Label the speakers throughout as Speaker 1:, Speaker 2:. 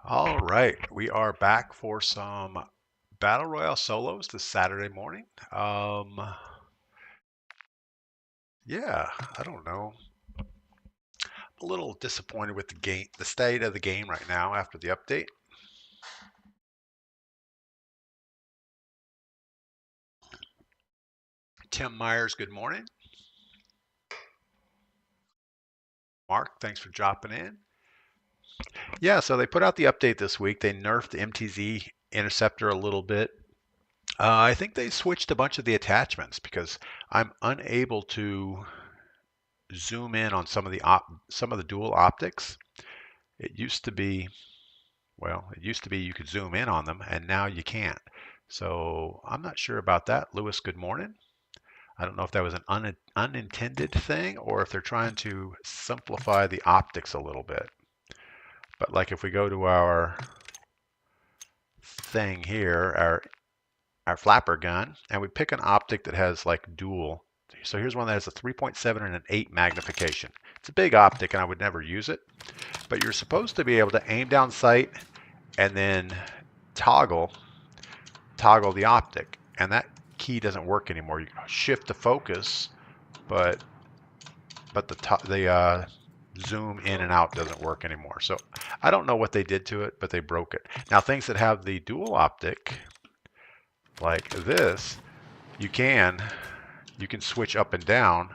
Speaker 1: All right, we are back for some Battle Royale solos this Saturday morning. Yeah, I don't know. I'm a little disappointed with the state of the game right now after the update. Tim Myers, good morning. Mark, thanks for dropping in. Yeah, so they put out the update this week. They nerfed the MTZ interceptor a little bit. I think they switched a bunch of the attachments because I'm unable to zoom in on some of the dual optics. It used to be it used to be you could zoom in on them, and now you can't. So I'm not sure about that. Lewis, good morning. I don't know if that was an unintended thing or if they're trying to simplify the optics a little bit. But like if we go to our thing here, our flapper gun, and we pick an optic that has like dual. So here's one that has a 3.7 and an 8 magnification. It's a big optic and I would never use it, but you're supposed to be able to aim down sight and then toggle the optic, and that key doesn't work anymore. You shift the focus, but the zoom in and out doesn't work anymore. So I don't know what they did to it, but they broke it. Now things that have the dual optic like this, you can switch up and down,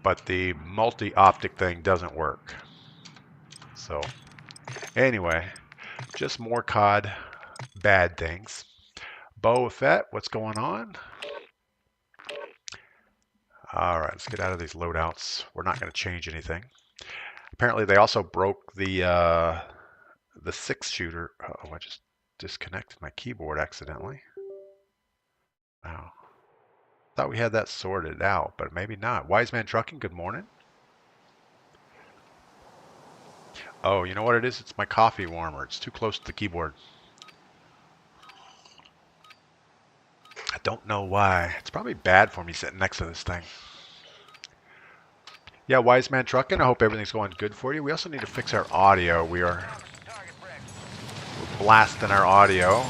Speaker 1: but the multi-optic thing doesn't work. So anyway, just more COD bad things. Boba Fett, what's going on? All right, let's get out of these loadouts. We're not going to change anything. Apparently, they also broke the 6-shooter. Oh, I just disconnected my keyboard accidentally. Wow. Thought we had that sorted out, but maybe not. Wise Man Trucking, good morning. Oh, you know what it is? It's my coffee warmer. It's too close to the keyboard. I don't know why. It's probably bad for me sitting next to this thing. Yeah, Wise Man Trucking, I hope everything's going good for you. We also need to fix our audio. We're blasting our audio.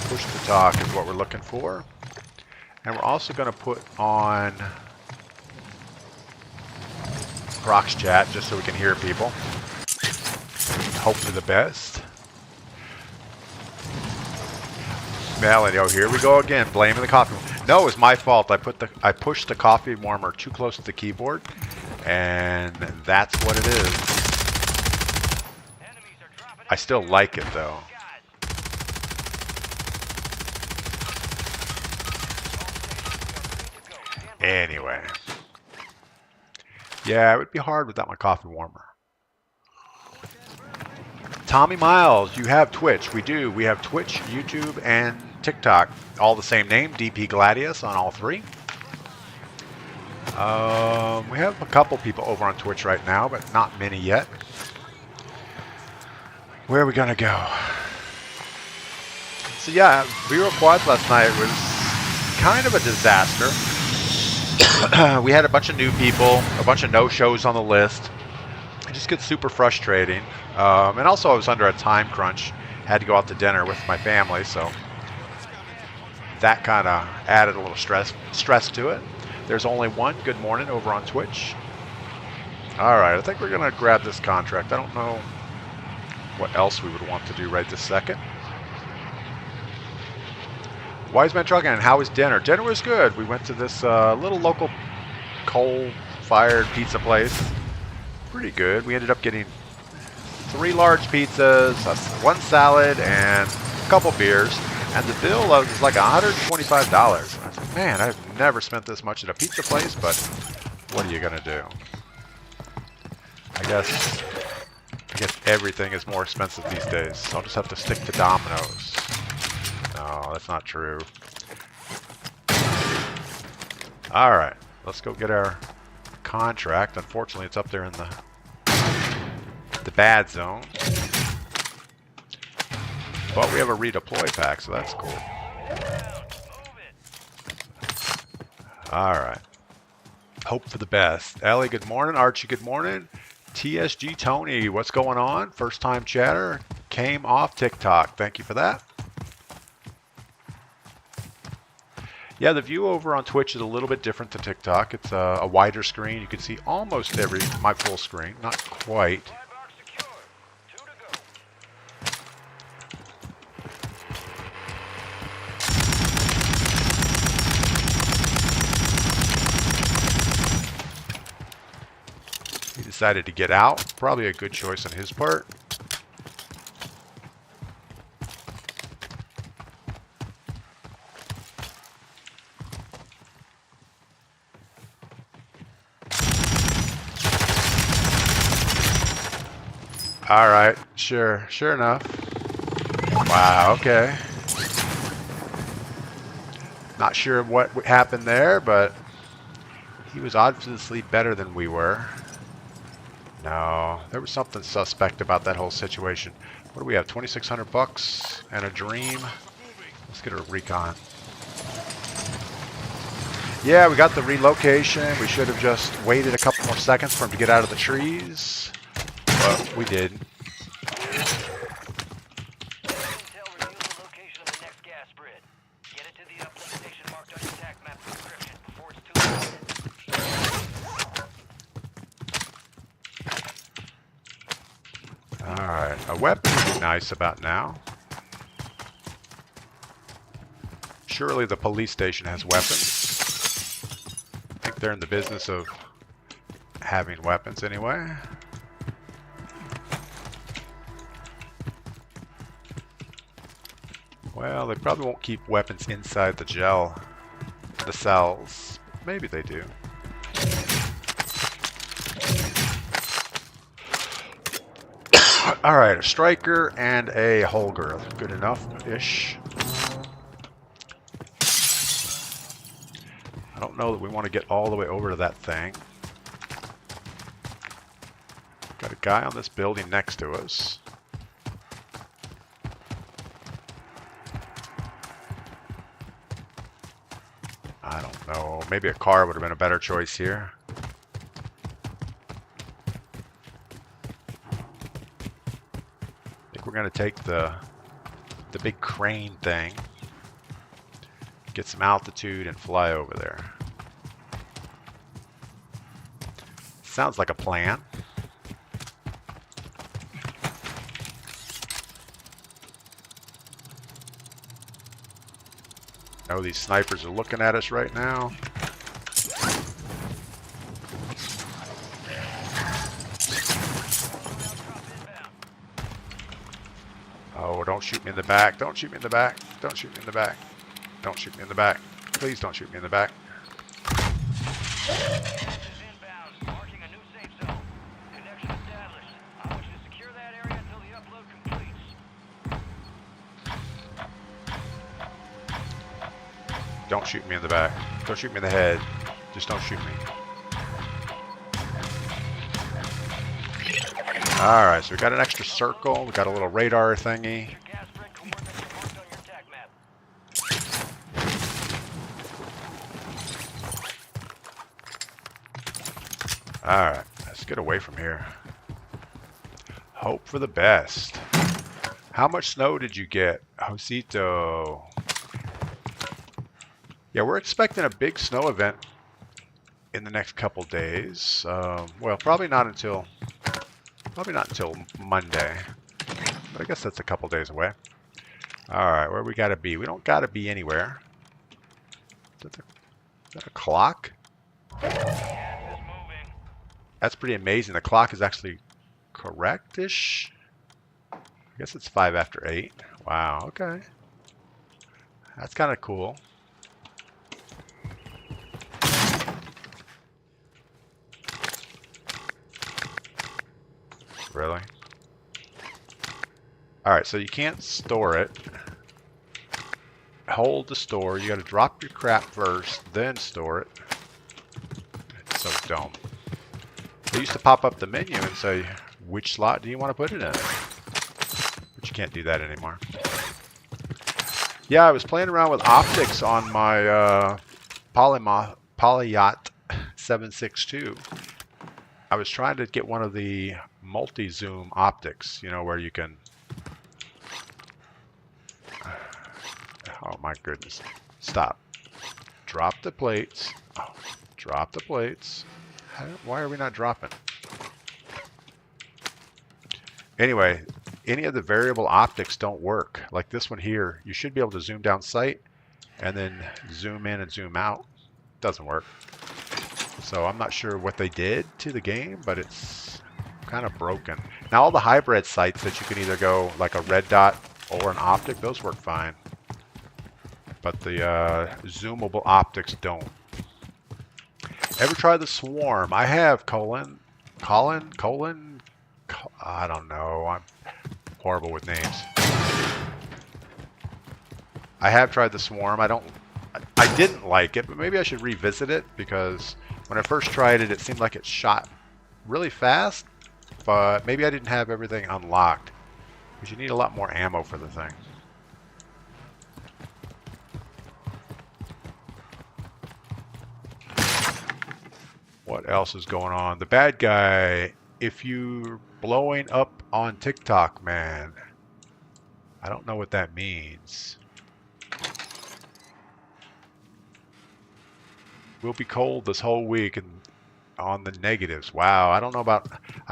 Speaker 1: Push to talk is what we're looking for. And we're also going to put on Prox Chat just so we can hear people. Hope for the best. Melody, oh, here we go again, blaming the coffee. No, it was my fault. I pushed the coffee warmer too close to the keyboard, and that's what it is. I still like it though. Anyway. Yeah, it would be hard without my coffee warmer. Tommy Miles, you have Twitch. We do. We have Twitch, YouTube, and TikTok. All the same name, DPGladius on all three. We have a couple people over on Twitch right now, but not many yet. Where are we going to go? So yeah, B-roll quads last night was kind of a disaster. We had a bunch of new people, a bunch of no-shows on the list. It just gets super frustrating. And also I was under a time crunch. Had to go out to dinner with my family, so that kind of added a little stress to it. There's only one good morning over on Twitch. All right, I think we're going to grab this contract. I don't know what else we would want to do right this second. Wise Man Trucking, how was dinner? Dinner was good. We went to this little local coal-fired pizza place. Pretty good. We ended up getting 3 large pizzas, 1 salad, and a couple beers. And the bill was like $125. And I was like, man, I've never spent this much at a pizza place, but what are you going to do? I guess everything is more expensive these days, so I'll just have to stick to Domino's. No, that's not true. All right, let's go get our contract. Unfortunately, it's up there in the bad zone. But we have a redeploy pack, so that's cool. All right. Hope for the best. Ellie, good morning. Archie, good morning. TSG Tony, what's going on? First time chatter. Came off TikTok. Thank you for that. Yeah, the view over on Twitch is a little bit different to TikTok. It's a wider screen. You can see almost my full screen. Not quite. He decided to get out. Probably a good choice on his part. All right, sure enough. Wow, okay. Not sure what happened there, but he was obviously better than we were. No, there was something suspect about that whole situation. What do we have, 2,600 bucks and a dream? Let's get a recon. Yeah, we got the relocation. We should have just waited a couple more seconds for him to get out of the trees. But we did. Alright, a weapon would be nice about now. Surely the police station has weapons. I think they're in the business of having weapons anyway. Well, they probably won't keep weapons inside the cells. Maybe they do. Alright, a striker and a Holger. Good enough-ish. I don't know that we want to get all the way over to that thing. Got a guy on this building next to us. I don't know. Maybe a car would have been a better choice here. I think we're going to take the big crane thing, get some altitude, and fly over there. Sounds like a plan. I know these snipers are looking at us right now. Oh, don't shoot me in the back. Don't shoot me in the back. Don't shoot me in the back. Don't shoot me in the back. Please don't shoot me in the back. Don't shoot me in the back. Don't shoot me in the head. Just don't shoot me. Alright, so we got an extra circle. We got a little radar thingy. Alright, let's get away from here. Hope for the best. How much snow did you get, Josito? Yeah, we're expecting a big snow event in the next couple days. Well, probably not until Monday. But I guess that's a couple days away. All right, where we gotta be? We don't gotta be anywhere. Is that a clock? That's pretty amazing. The clock is actually correct-ish. I guess it's 5 after 8. Wow. Okay. That's kind of cool. Really? Alright, so you can't store it. Hold the store. You gotta drop your crap first, then store it. So dumb. They used to pop up the menu and say, which slot do you want to put it in? But you can't do that anymore. Yeah, I was playing around with optics on my Polyyacht 762. I was trying to get one of the multi-zoom optics, you know, where you can... Oh my goodness. Stop. Drop the plates. Oh, drop the plates. Why are we not dropping? Anyway, any of the variable optics don't work. Like this one here, you should be able to zoom down sight and then zoom in and zoom out. Doesn't work. So I'm not sure what they did to the game, but it's kind of broken. Now all the hybrid sights that you can either go like a red dot or an optic, those work fine. But the zoomable optics don't. Ever try the Swarm? I have, Colin. I don't know. I'm horrible with names. I have tried the Swarm. I didn't like it, but maybe I should revisit it because when I first tried it, it seemed like it shot really fast, but maybe I didn't have everything unlocked because you need a lot more ammo for the thing. What else is going on? The bad guy, if you're blowing up on TikTok, man. I don't know what that means. We'll be cold this whole week and on the negatives. Wow, I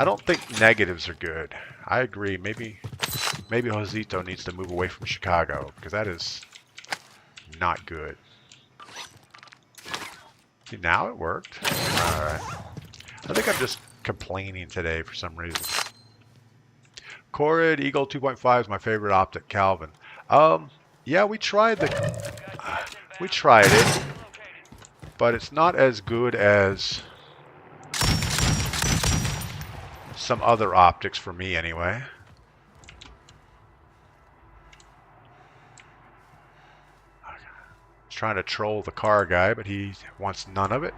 Speaker 1: don't think negatives are good. I agree. Maybe Josito needs to move away from Chicago because that is not good. See, now it worked. Alright. I think I'm just complaining today for some reason. Corrid Eagle 2.5 is my favorite optic, Calvin. Yeah, we tried it, but it's not as good as some other optics for me anyway. Trying to troll the car guy, but he wants none of it.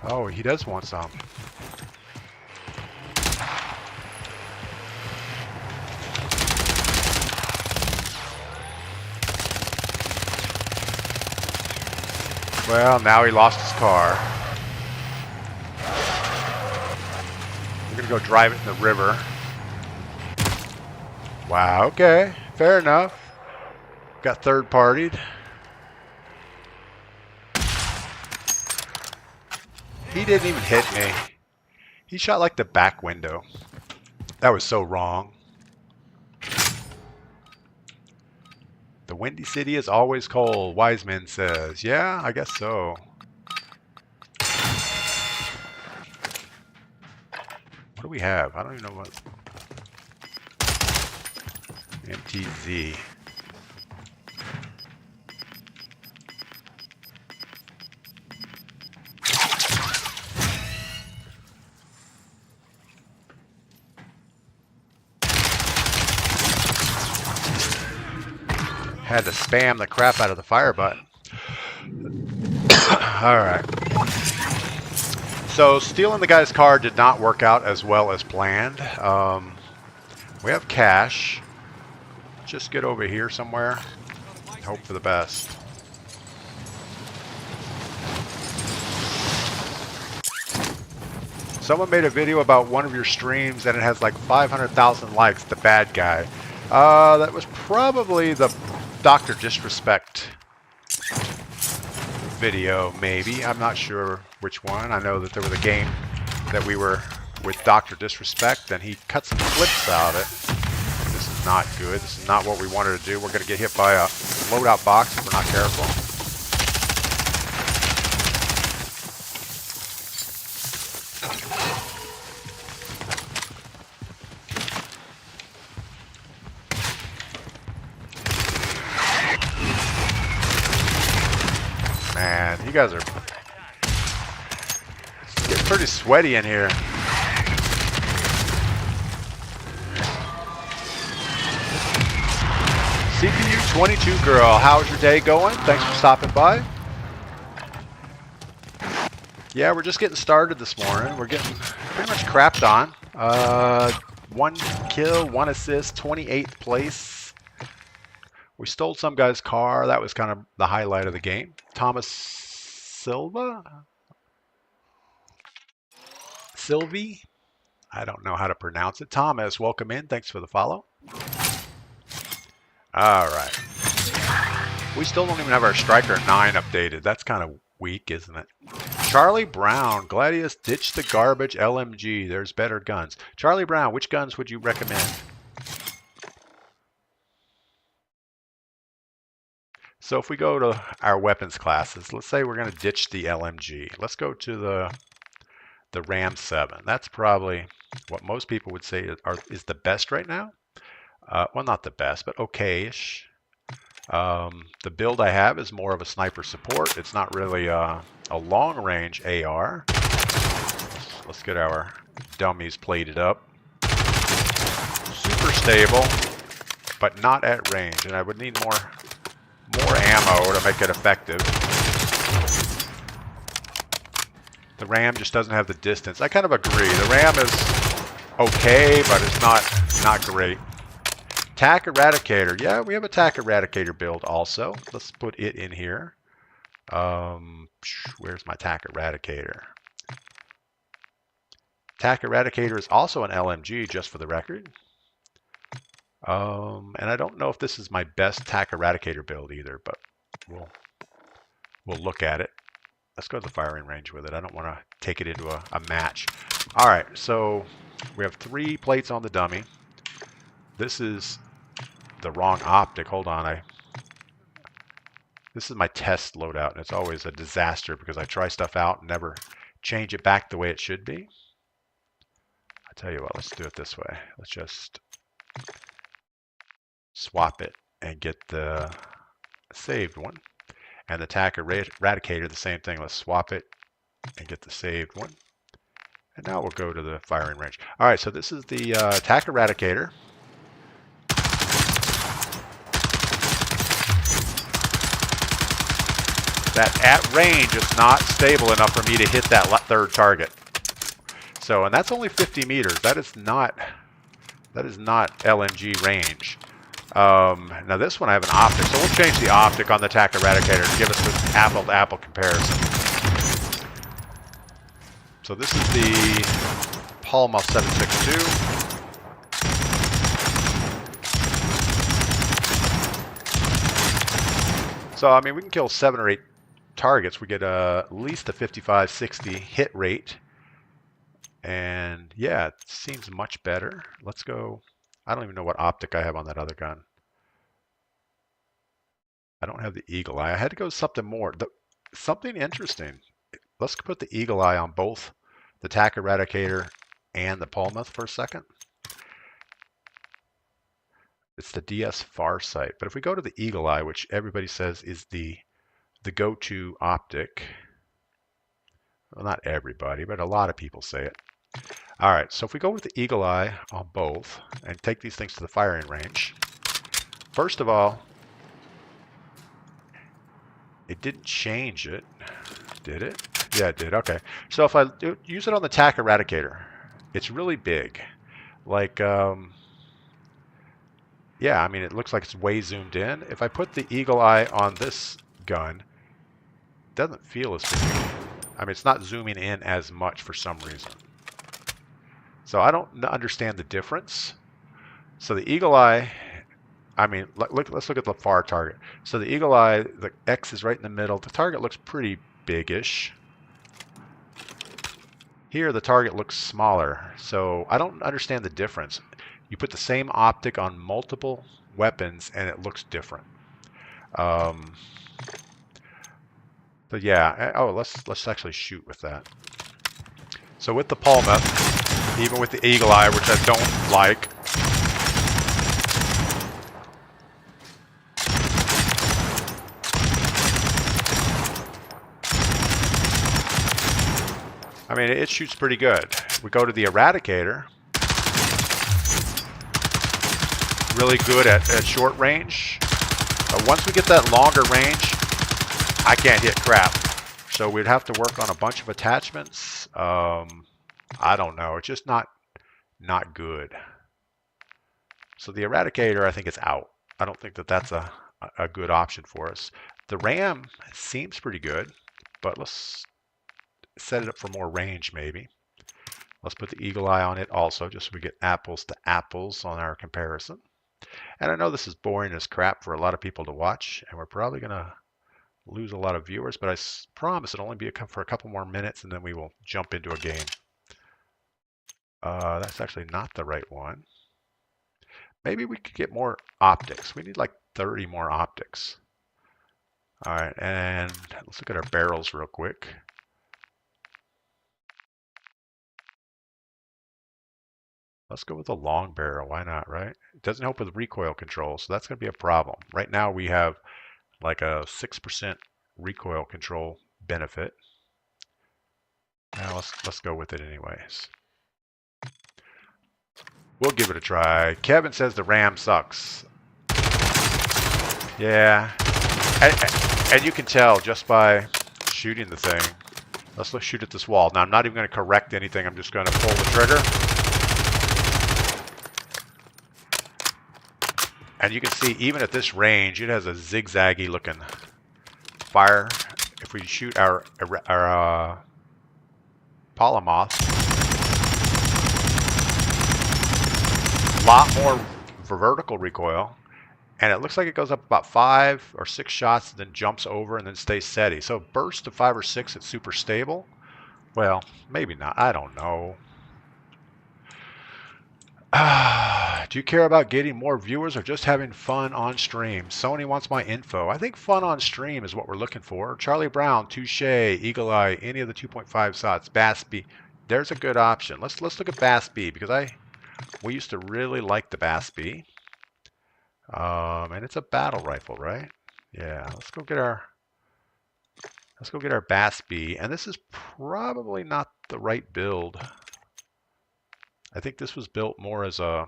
Speaker 1: Oh, he does want some. Well, now he lost his car. We're gonna go drive it in the river. Wow, okay. Fair enough. Got third-partied. He didn't even hit me. He shot like the back window. That was so wrong. The Windy City is always cold, Wiseman says. Yeah, I guess so. What do we have? I don't even know what... MTZ. Had to spam the crap out of the fire button. Alright. So stealing the guy's car did not work out as well as planned. We have cash. Just get over here somewhere. Hope for the best. Someone made a video about one of your streams and it has like 500,000 likes, the bad guy. That was probably the Dr. Disrespect video, maybe. I'm not sure which one. I know that there was a game that we were with Dr. Disrespect and he cut some clips out of it. This is not good. This is not what we wanted to do. We're going to get hit by a loadout box if we're not careful. Man, you guys are getting pretty sweaty in here. CPU 22 girl, how's your day going? Thanks for stopping by. Yeah, we're just getting started this morning. We're getting pretty much crapped on. 1 kill, 1 assist, 28th place. We stole some guy's car. That was kind of the highlight of the game. Thomas Sylvie. I don't know how to pronounce it. Thomas, welcome in. Thanks for the follow. All right. We still don't even have our Striker 9 updated. That's kind of weak, isn't it? Charlie Brown, Gladius, ditch the garbage LMG. There's better guns. Charlie Brown, which guns would you recommend? So if we go to our weapons classes, let's say we're going to ditch the LMG. Let's go to the Ram 7. That's probably what most people would say is the best right now. Well, not the best, but okay-ish. The build I have is more of a sniper support. It's not really a long-range AR. Let's get our dummies plated up. Super stable, but not at range, and I would need more ammo to make it effective. The Ram just doesn't have the distance. I kind of agree. The Ram is okay, but it's not great. TAC Eradicator. Yeah, we have a TAC Eradicator build also. Let's put it in here. Where's my TAC Eradicator? TAC Eradicator is also an LMG, just for the record. And I don't know if this is my best TAC Eradicator build either, but we'll look at it. Let's go to the firing range with it. I don't want to take it into a match. All right, so we have 3 plates on the dummy. This is the wrong optic. Hold on. This is my test loadout, and it's always a disaster because I try stuff out and never change it back the way it should be. I tell you what, let's do it this way. Let's just swap it and get the saved one. And the TAC Eradicator, the same thing. Let's swap it and get the saved one. And now we'll go to the firing range. All right, so this is the TAC Eradicator. That at range is not stable enough for me to hit that 3rd target. So, and that's only 50 meters. That is not LMG range. Now this one I have an optic, so we'll change the optic on the TAC Eradicator to give us this apple-to-apple comparison. So this is the Palma 762. So, I mean, we can kill 7 or 8 targets. We get at least a 55-60 hit rate. And yeah, it seems much better. Let's go. I don't even know what optic I have on that other gun. I don't have the Eagle Eye. I had to go with something more. Something interesting. Let's put the Eagle Eye on both the TAC Eradicator and the Palma for a second. It's the DS Farsight. But if we go to the Eagle Eye, which everybody says is the go-to optic, well, not everybody, but a lot of people say it. All right, so if we go with the Eagle Eye on both and take these things to the firing range, first of all, it didn't change it, did it? Yeah, it did. Okay. So if I use it on the TAC Eradicator, it's really big. Like, yeah, I mean, it looks like it's way zoomed in. If I put the Eagle Eye on this gun, it doesn't feel as big. I mean, it's not zooming in as much for some reason. So I don't understand the difference. So the Eagle Eye, I mean, let's look at the far target. So the Eagle Eye, the X is right in the middle. The target looks pretty big-ish. Here, the target looks smaller. So I don't understand the difference. You put the same optic on multiple weapons, and it looks different. So yeah. Oh, let's actually shoot with that. So with the Palma, even with the Eagle Eye, which I don't like, I mean, it shoots pretty good. We go to the Eradicator. Really good at short range. But once we get that longer range, I can't hit crap. So we'd have to work on a bunch of attachments. I don't know. It's just not good. So the Eradicator, I think, is out. I don't think that that's a good option for us. The Ram seems pretty good. but let's set it up for more range maybe. Let's put the eagle eye on it also, just so we get apples to apples on our comparison. And I know this is boring as crap for a lot of people to watch, and we're probably going to lose a lot of viewers, but I promise it'll only be for a couple more minutes, and then we will jump into a game. That's actually not the right one. Maybe we could get more optics. We need like 30 more optics. All right, and let's look at our barrels real quick. Let's go with a long barrel. Why not, right? It doesn't help with recoil control, so that's going to be a problem. Right now we have like a 6% recoil control benefit. Now let's go with it anyways. We'll give it a try. Kevin says the RAM sucks. Yeah, and you can tell just by shooting the thing. Let's shoot at this wall. Now I'm not even going to correct anything. I'm just going to pull the trigger. And you can see even at this range, it has a zigzaggy looking fire. If we shoot our polymoth, a lot more for vertical recoil. And it looks like it goes up about 5 or 6 shots, and then jumps over and then stays steady. So burst to 5 or 6, it's super stable. Well, maybe not. I don't know. Do you care about getting more viewers or just having fun on stream? Sony wants my info. I think fun on stream is what we're looking for. Charlie Brown, Touche, Eagle Eye, any of the 2.5 shots, Bass B. There's a good option. Let's look at Bass B, because we used to really like the Bass B. And it's a battle rifle, right? Yeah, let's go get our Bass B. And this is probably not the right build. I think this was built more as a,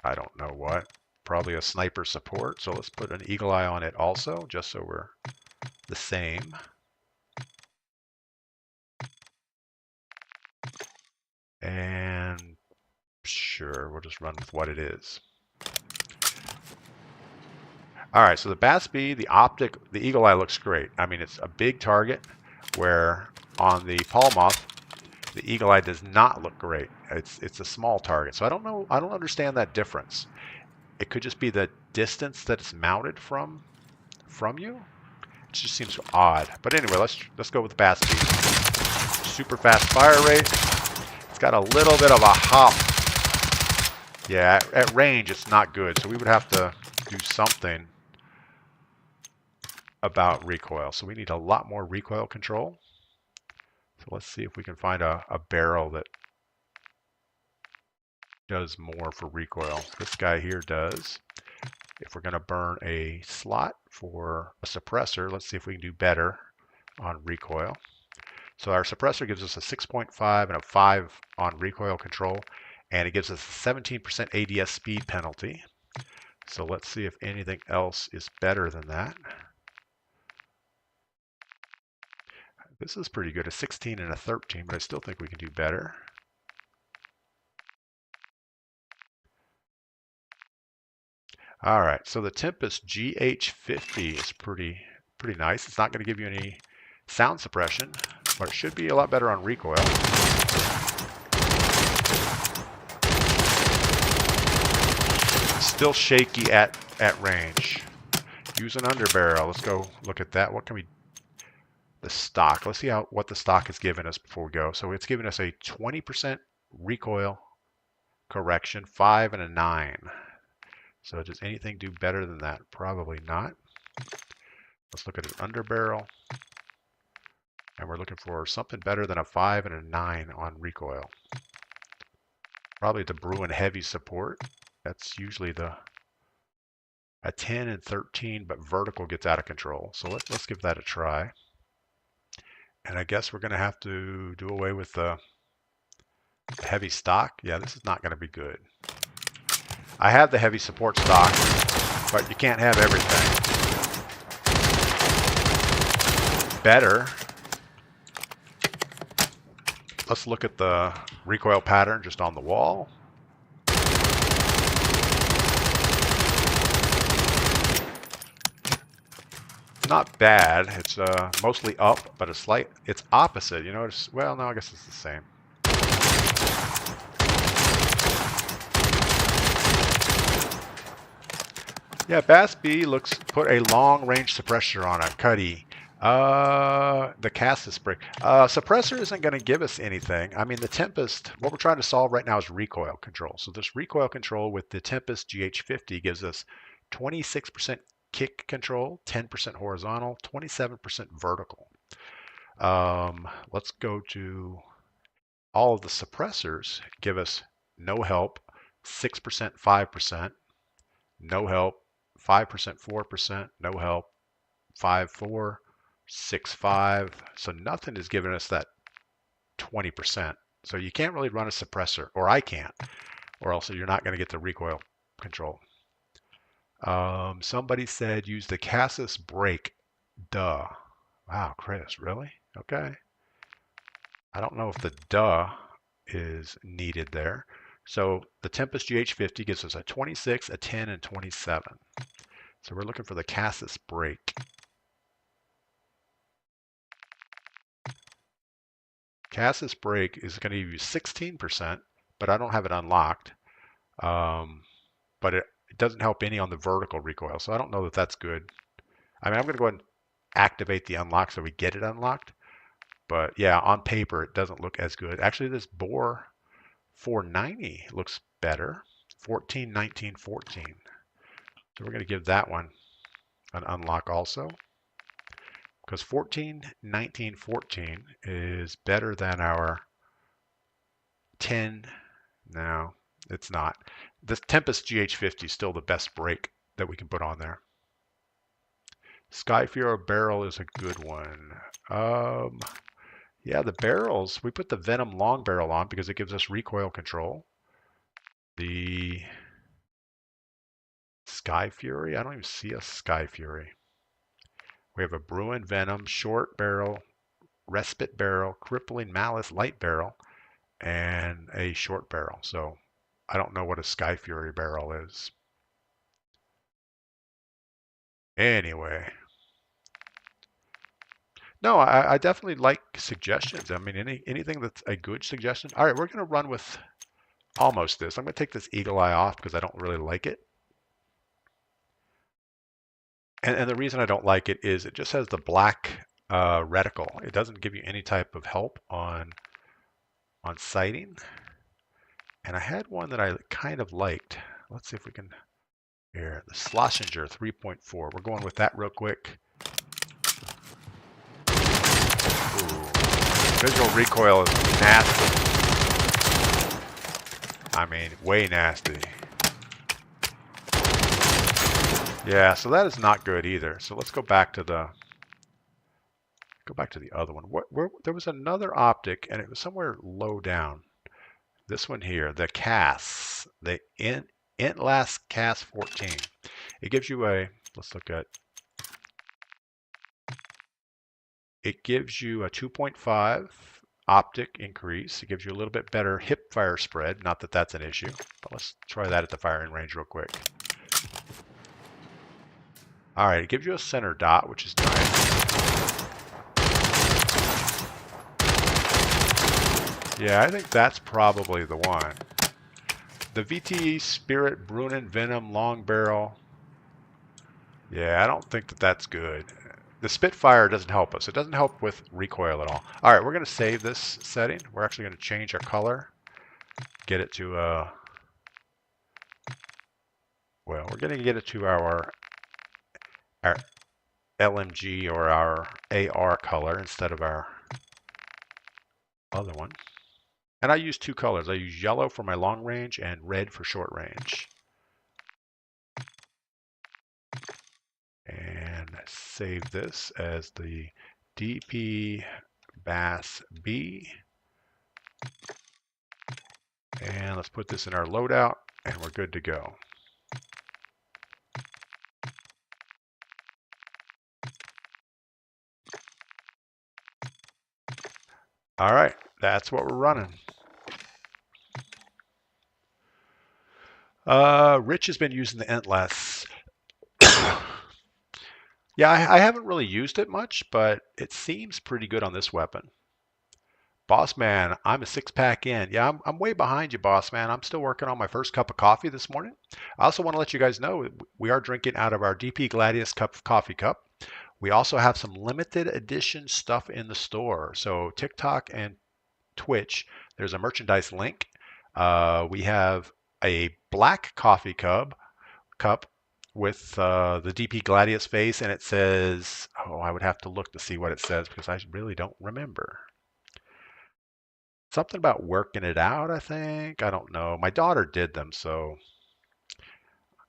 Speaker 1: I don't know what, probably a sniper support. So let's put an eagle eye on it also, just so we're the same. And sure, we'll just run with what it is. All right, so the Bass B, the optic, the eagle eye looks great. I mean, it's a big target, where on the polymoth, the eagle eye does not look great. It's a small target. So I don't know, I don't understand that difference. It could just be the distance that it's mounted from you. It just seems odd. But anyway, let's go with the Bass B. Super fast fire rate. It's got a little bit of a hop. Yeah, at range it's not good. So we would have to do something about recoil. So we need a lot more recoil control. So let's see if we can find a barrel that does more for recoil. This guy here does. If we're going to burn a slot for a suppressor, let's see if we can do better on recoil. So our suppressor gives us a 6.5 and a 5 on recoil control, and it gives us a 17% ADS speed penalty. So let's see if anything else is better than that. This is pretty good, a 16 and a 13, but I still think we can do better. All right, so the Tempest GH50 is pretty nice. It's not going to give you any sound suppression, but it should be a lot better on recoil. Still shaky at range. Use an underbarrel. Let's go look at that. What can we? The stock. Let's see what the stock has given us before we go. So it's given us a 20% recoil correction, 5 and a 9. So does anything do better than that? Probably not. Let's look at an underbarrel. And we're looking for something better than a 5 and a 9 on recoil. Probably the Bruin heavy support. That's usually a 10 and 13, but vertical gets out of control. So let's give that a try. And I guess we're going to have to do away with the heavy stock. Yeah, this is not going to be good. I have the heavy support stock, but you can't have everything. Better. Let's look at the recoil pattern just on the wall. not bad. It's mostly up, but it's opposite. You notice? Well, no, I guess it's the same. Yeah, Bass B put a long range suppressor on it. Cuddy. The Cassis break. Suppressor isn't going to give us anything. I mean, the Tempest, what we're trying to solve right now is recoil control. So this recoil control with the Tempest GH50 gives us 26% kick control, 10% horizontal, 27% vertical. Let's go to all of the suppressors. Give us no help, 6%, 5%, no help, 5%, 4%, no help, 5, 4, 6, 5. So nothing is giving us that 20%. So you can't really run a suppressor, or I can't, or else you're not going to get the recoil control. Somebody said use the Cassis brake. Duh. Wow, Chris, really? Okay. I don't know if the duh is needed there. So the Tempest GH50 gives us a 26, a 10, and 27. So we're looking for the Cassis brake. Cassis brake is going to give you 16%, but I don't have it unlocked. But it doesn't help any on the vertical recoil, so I don't know that that's good. I mean, I'm going to go ahead and activate the unlock so we get it unlocked. But yeah, on paper, it doesn't look as good. Actually, this Bore 490 looks better. 14, 19, 14. So we're going to give that one an unlock also. Because 14, 19, 14 is better than our 10. No, it's not. This Tempest GH50 is still the best brake that we can put on there. Skyfear barrel is a good one. Yeah, the barrels, we put the Venom long barrel on because it gives us recoil control. The Sky Fury, I don't even see a Sky Fury. We have a Bruin Venom short barrel, Respite barrel, Crippling Malice light barrel, and a short barrel. So I don't know what a Sky Fury barrel is. Anyway. No, I definitely like suggestions. I mean, anything that's a good suggestion. All right, we're going to run with almost this. I'm going to take this Eagle Eye off because I don't really like it. And the reason I don't like it is it just has the black reticle. It doesn't give you any type of help on sighting. And I had one that I kind of liked. Let's see if we can, here, the Schlesinger 3.4. We're going with that real quick. Ooh. Visual recoil is nasty. I mean, way nasty. Yeah, so that is not good either. So let's go back to the other one. There was another optic, and it was somewhere low down. This one here, the CAS, the Intlast CAS 14. It gives you let's look at. It gives you a 2.5 optic increase. It gives you a little bit better hip fire spread. Not that that's an issue, but let's try that at the firing range real quick. All right, it gives you a center dot, which is nice. Yeah, I think that's probably the one. The VTE Spirit Brunin Venom Long Barrel. Yeah, I don't think that that's good. The Spitfire doesn't help us. It doesn't help with recoil at all. All right, we're going to save this setting. We're actually going to change our color. Get it to, well, we're going to get it to our LMG or our AR color instead of our other one. And I use two colors. I use yellow for my long range and red for short range. And save this as the DP Bass B. And let's put this in our loadout and we're good to go. All right, that's what we're running. Rich has been using the Intlast. Yeah, I haven't really used it much, but it seems pretty good on this weapon. Boss man, I'm a six pack in. Yeah, I'm way behind you, boss man. I'm still working on my first cup of coffee this morning. I also want to let you guys know we are drinking out of our DPGladius coffee cup. We also have some limited edition stuff in the store. So TikTok and Twitch, there's a merchandise link. We have a black coffee cup with the DP Gladius face, and it says, oh, I would have to look to see what it says because I really don't remember. Something about working it out, I think. I don't know. My daughter did them, so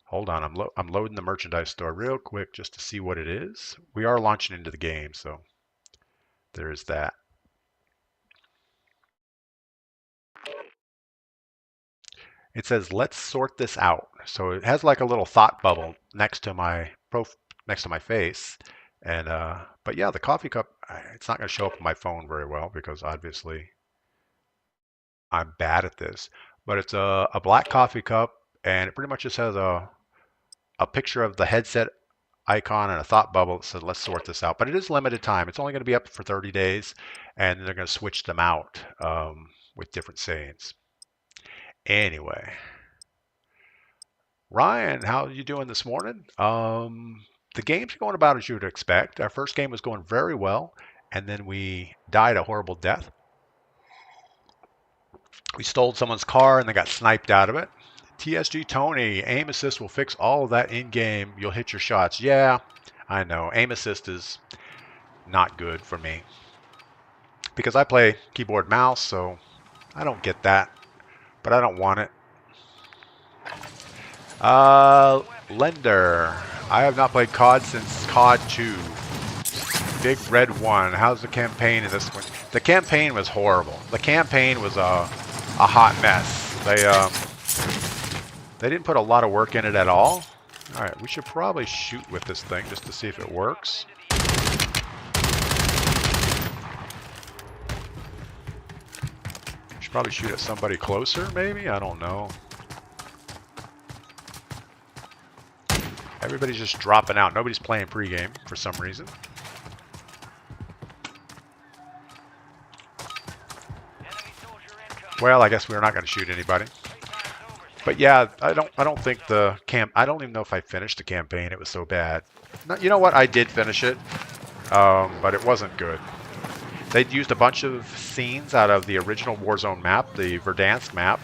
Speaker 1: hold on. I'm loading the merchandise store real quick just to see what it is. We are launching into the game, so there is that. It says, "Let's sort this out." So it has like a little thought bubble next to my face, and but yeah, the coffee cup. It's not going to show up on my phone very well because obviously I'm bad at this. But it's a black coffee cup, and it pretty much just has a picture of the headset icon and a thought bubble that says, "Let's sort this out." But it is limited time. It's only going to be up for 30 days, and they're going to switch them out with different sayings. Anyway. Ryan, how are you doing this morning? The game's going about as you would expect. Our first game was going very well, and then we died a horrible death. We stole someone's car and they got sniped out of it. TSG Tony, aim assist will fix all of that in game. You'll hit your shots. Yeah, I know. Aim assist is not good for me because I play keyboard mouse, so I don't get that, but I don't want it. Lender. I have not played COD since COD 2. Big Red 1. How's the campaign in this one? The campaign was horrible. The campaign was a hot mess. They didn't put a lot of work in it at all. Alright, we should probably shoot with this thing just to see if it works. Should probably shoot at somebody closer, maybe? I don't know. Everybody's just dropping out. Nobody's playing pregame for some reason. Well, I guess we're not going to shoot anybody. But yeah, I don't think the I don't even know if I finished the campaign. It was so bad. No, you know what? I did finish it, but it wasn't good. They'd used a bunch of scenes out of the original Warzone map, the Verdansk map.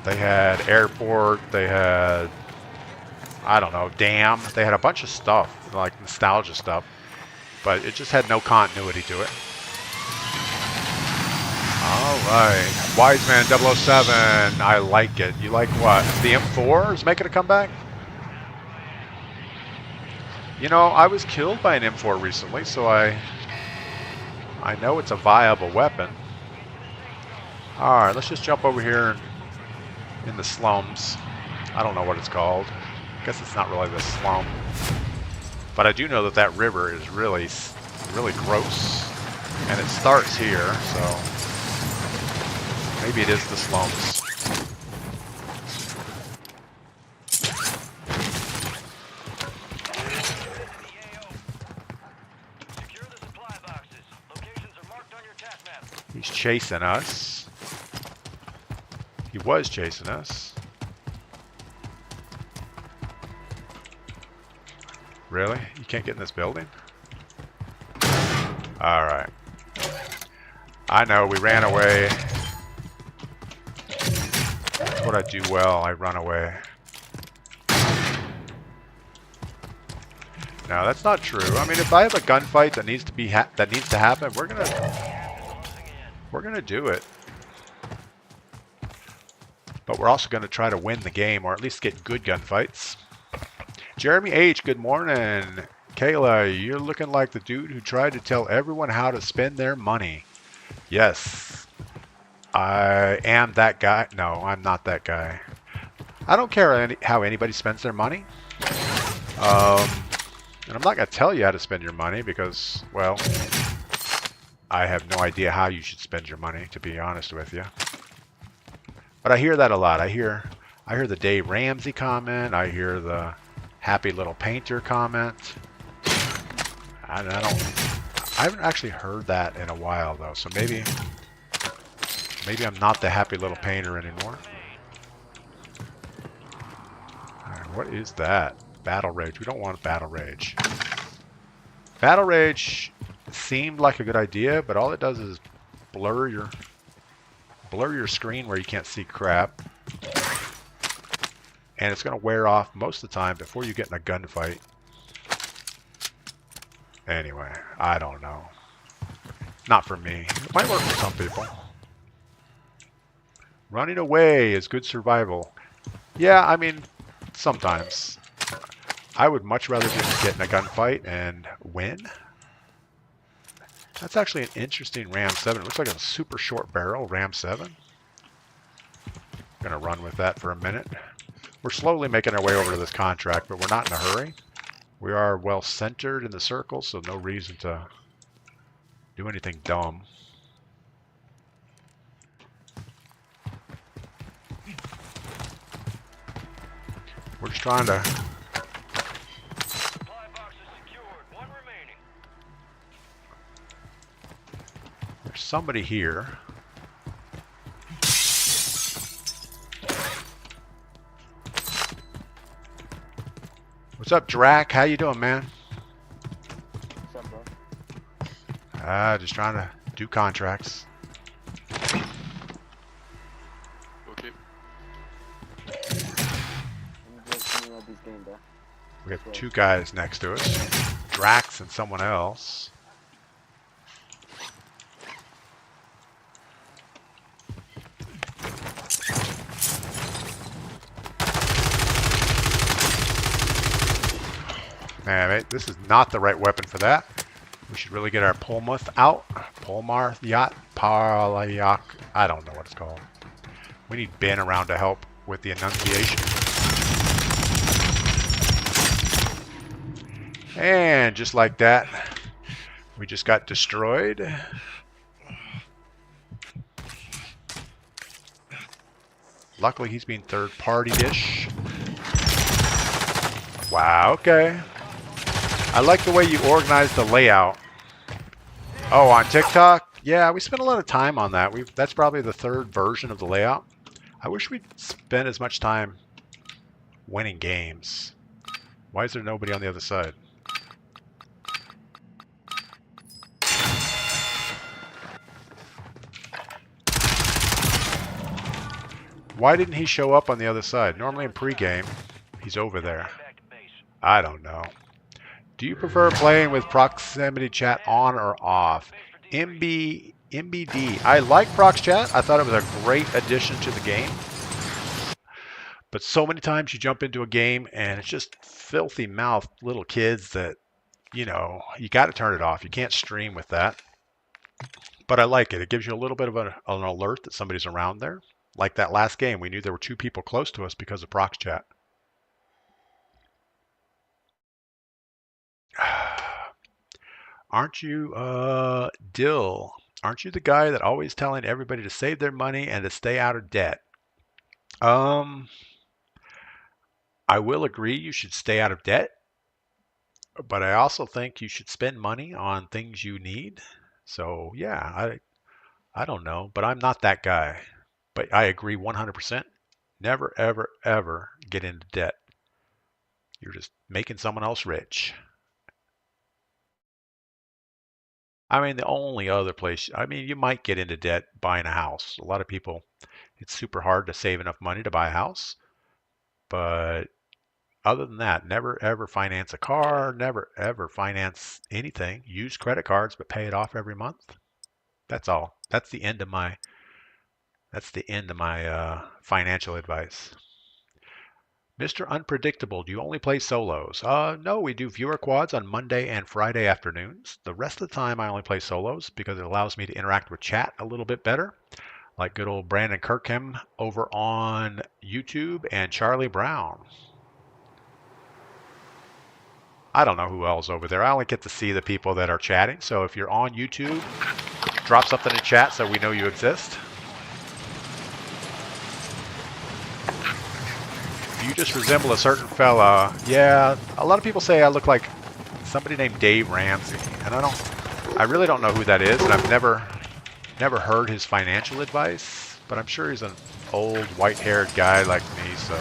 Speaker 1: They had airport. They had, I don't know, dam. They had a bunch of stuff, like nostalgia stuff, but it just had no continuity to it. All right, Wise Man 007, I like it. You like what? The M4 is making a comeback? You know, I was killed by an M4 recently, so I know it's a viable weapon. All right, let's just jump over here in the slums. I don't know what it's called. I guess it's not really the slum. But I do know that that river is really, really gross. And it starts here, so maybe it is the slums. He's chasing us. He was chasing us. Really? You can't get in this building? Alright. I know, we ran away. That's what I do well, I run away. No, that's not true. I mean, if I have a gunfight that needs to happen, we're gonna do it. But we're also gonna try to win the game, or at least get good gunfights. Jeremy H, good morning. Kayla, you're looking like the dude who tried to tell everyone how to spend their money. Yes, I am that guy. No, I'm not that guy. I don't care how anybody spends their money. And I'm not going to tell you how to spend your money because, well, I have no idea how you should spend your money, to be honest with you. But I hear that a lot. I hear the Dave Ramsey comment. I hear the Happy Little Painter comment. I haven't actually heard that in a while though, so maybe I'm not the happy little painter anymore. Alright, what is that? Battle Rage. We don't want Battle Rage. Battle Rage seemed like a good idea, but all it does is blur your screen where you can't see crap. And it's going to wear off most of the time before you get in a gunfight. Anyway, I don't know. Not for me. It might work for some people. Running away is good survival. Yeah, I mean, sometimes. I would much rather just get in a gunfight and win. That's actually an interesting Ram 7. It looks like a super short barrel Ram 7. Gonna run with that for a minute. We're slowly making our way over to this contract, but we're not in a hurry. We are well centered in the circle, so no reason to do anything dumb. We're just trying to... There's somebody here. What's up, Drac? How you doing, man?
Speaker 2: What's up, bro?
Speaker 1: Just trying to do contracts.
Speaker 2: Okay.
Speaker 1: We have two guys next to us. Drax and someone else. Alright, this is not the right weapon for that. We should really get our Polmuth out. Polmarth yacht, Parlayak. I don't know what it's called. We need Ben around to help with the enunciation. And just like that, we just got destroyed. Luckily, he's being third-party-ish. Wow, okay. I like the way you organize the layout. Oh, on TikTok? Yeah, we spent a lot of time on that. That's probably the third version of the layout. I wish we'd spent as much time winning games. Why is there nobody on the other side? Why didn't he show up on the other side? Normally in pregame, he's over there. I don't know. Do you prefer playing with proximity chat on or off? MBD. I like prox chat. I thought it was a great addition to the game. But so many times you jump into a game and it's just filthy mouthed little kids that, you know, you got to turn it off. You can't stream with that. But I like it. It gives you a little bit of an alert that somebody's around there. Like that last game, we knew there were two people close to us because of prox chat. Aren't you, Dill? Aren't you the guy that always telling everybody to save their money and to stay out of debt? I will agree you should stay out of debt, but I also think you should spend money on things you need. So yeah, I don't know, but I'm not that guy. But I agree 100%. Never, ever, ever get into debt. You're just making someone else rich. I mean, the only other place, I mean, you might get into debt buying a house. A lot of people, it's super hard to save enough money to buy a house. But other than that, never ever finance a car, never ever finance anything. Use credit cards, but pay it off every month. That's all. That's the end of my financial advice. Mr. Unpredictable, do you only play solos? No, we do viewer quads on Monday and Friday afternoons. The rest of the time I only play solos because it allows me to interact with chat a little bit better. Like good old Brandon Kirkham over on YouTube and Charlie Brown. I don't know who else over there. I only get to see the people that are chatting. So if you're on YouTube, drop something in chat so we know you exist. You just resemble a certain fella. Yeah, a lot of people say I look like somebody named Dave Ramsey, and I really don't know who that is, and I've never heard his financial advice, but I'm sure he's an old white-haired guy like me, so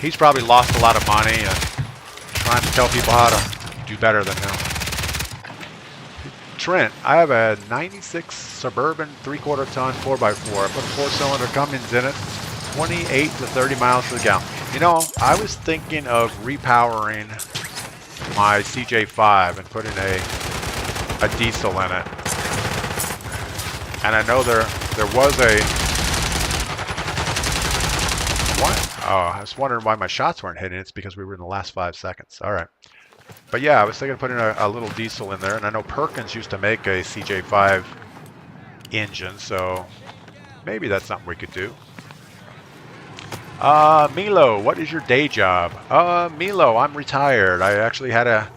Speaker 1: he's probably lost a lot of money and trying to tell people how to do better than him. Trent, I have a 96 Suburban 3/4 ton 4x4. I put 4-cylinder Cummins in it, 28 to 30 miles to the gallon. You know, I was thinking of repowering my CJ5 and putting a diesel in it. And I know there was a what? Oh, I was wondering why my shots weren't hitting. It's because we were in the last 5 seconds. All right. But yeah, I was thinking of putting a little diesel in there, and I know Perkins used to make a CJ5 engine, so maybe that's something we could do. Milo, what is your day job? Milo, I'm retired. I actually had a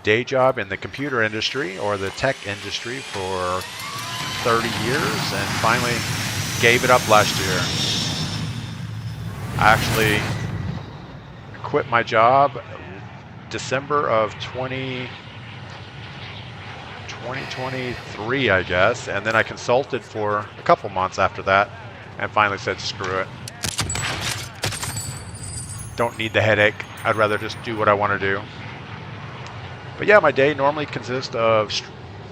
Speaker 1: day job in the computer industry or the tech industry for 30 years and finally gave it up last year. I actually quit my job December of 2023, I guess, and then I consulted for a couple months after that and finally said screw it. Don't need the headache. I'd rather just do what I want to do. But yeah, my day normally consists of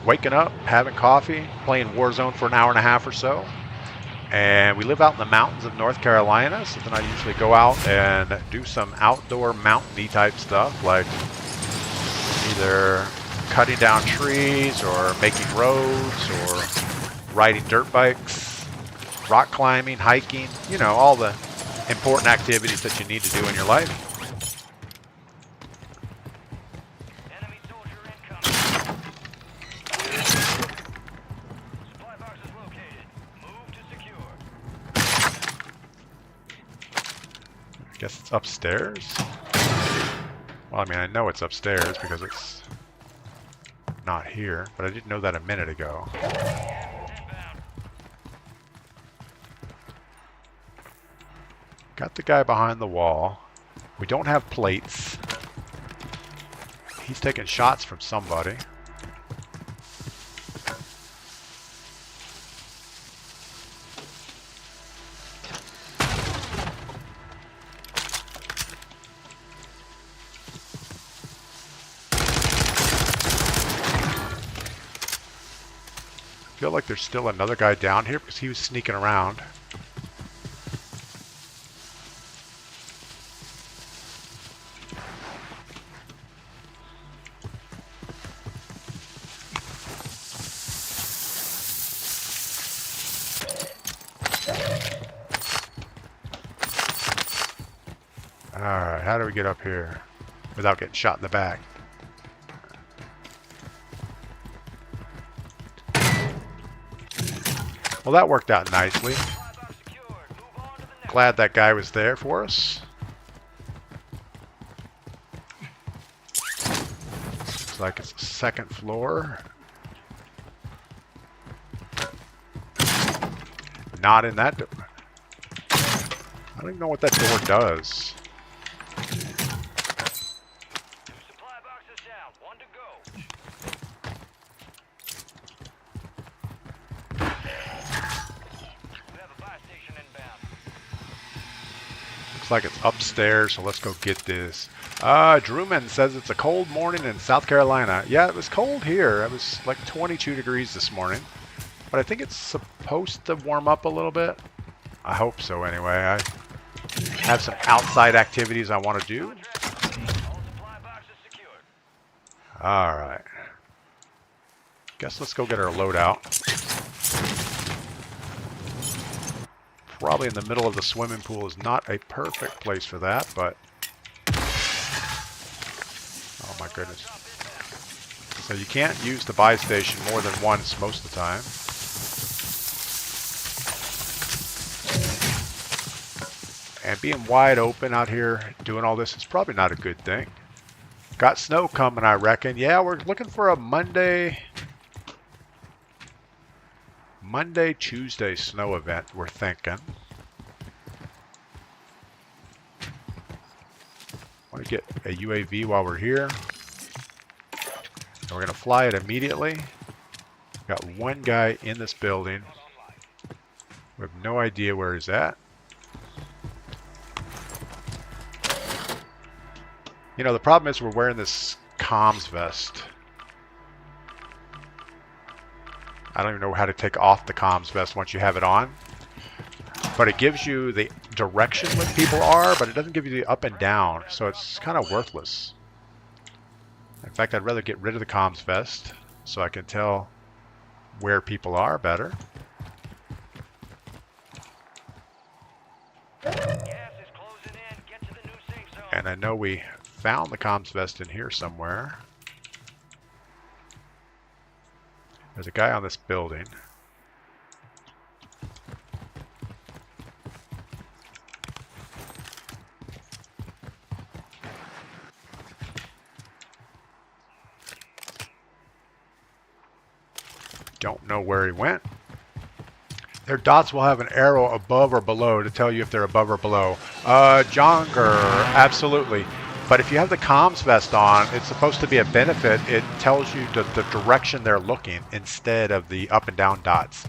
Speaker 1: waking up, having coffee, playing Warzone for an hour and a half or so. And we live out in the mountains of North Carolina, so then I usually go out and do some outdoor mountainy type stuff, like either cutting down trees or making roads or riding dirt bikes, rock climbing, hiking, you know, all the important activities that you need to do in your life.
Speaker 3: Enemy soldier incoming. Supply box is located. Move to secure.
Speaker 1: I guess it's upstairs. Well, I mean, I know it's upstairs because it's not here, but I didn't know that a minute ago. Got the guy behind the wall. We don't have plates. He's taking shots from somebody. I feel like there's still another guy down here because he was sneaking around. Alright, how do we get up here without getting shot in the back? Well, that worked out nicely. Glad that guy was there for us. Looks like it's the second floor. Not in that door. I don't even know what that door does.
Speaker 3: Supply box is down. One to go. We have a buy station inbound.
Speaker 1: Looks like it's upstairs, so let's go get this. Drewman says it's a cold morning in South Carolina. Yeah, it was cold here. It was like 22 degrees this morning. But I think it's supposed to warm up a little bit. I hope so anyway. I have some outside activities I want to do. Alright. Guess let's go get our loadout. Probably in the middle of the swimming pool is not a perfect place for that, but... Oh my goodness. So you can't use the buy station more than once most of the time. And being wide open out here doing all this is probably not a good thing. Got snow coming, I reckon. Yeah, we're looking for a Monday, Tuesday snow event, we're thinking. want to get a UAV while we're here. And we're going to fly it immediately. Got one guy in this building. We have no idea where he's at. You know, the problem is we're wearing this comms vest. I don't even know how to take off the comms vest once you have it on. But it gives you the direction where people are, but it doesn't give you the up and down. So it's kind of worthless. In fact, I'd rather get rid of the comms vest so I can tell where people are better.
Speaker 3: Gas is closing in. Get to the new safe zone.
Speaker 1: And I know we found the comms vest in here somewhere. There's a guy on this building. Don't know where he went. Their dots will have an arrow above or below to tell you if they're above or below. Jonger, absolutely. But if you have the comms vest on, it's supposed to be a benefit. It tells you the direction they're looking instead of the up and down dots.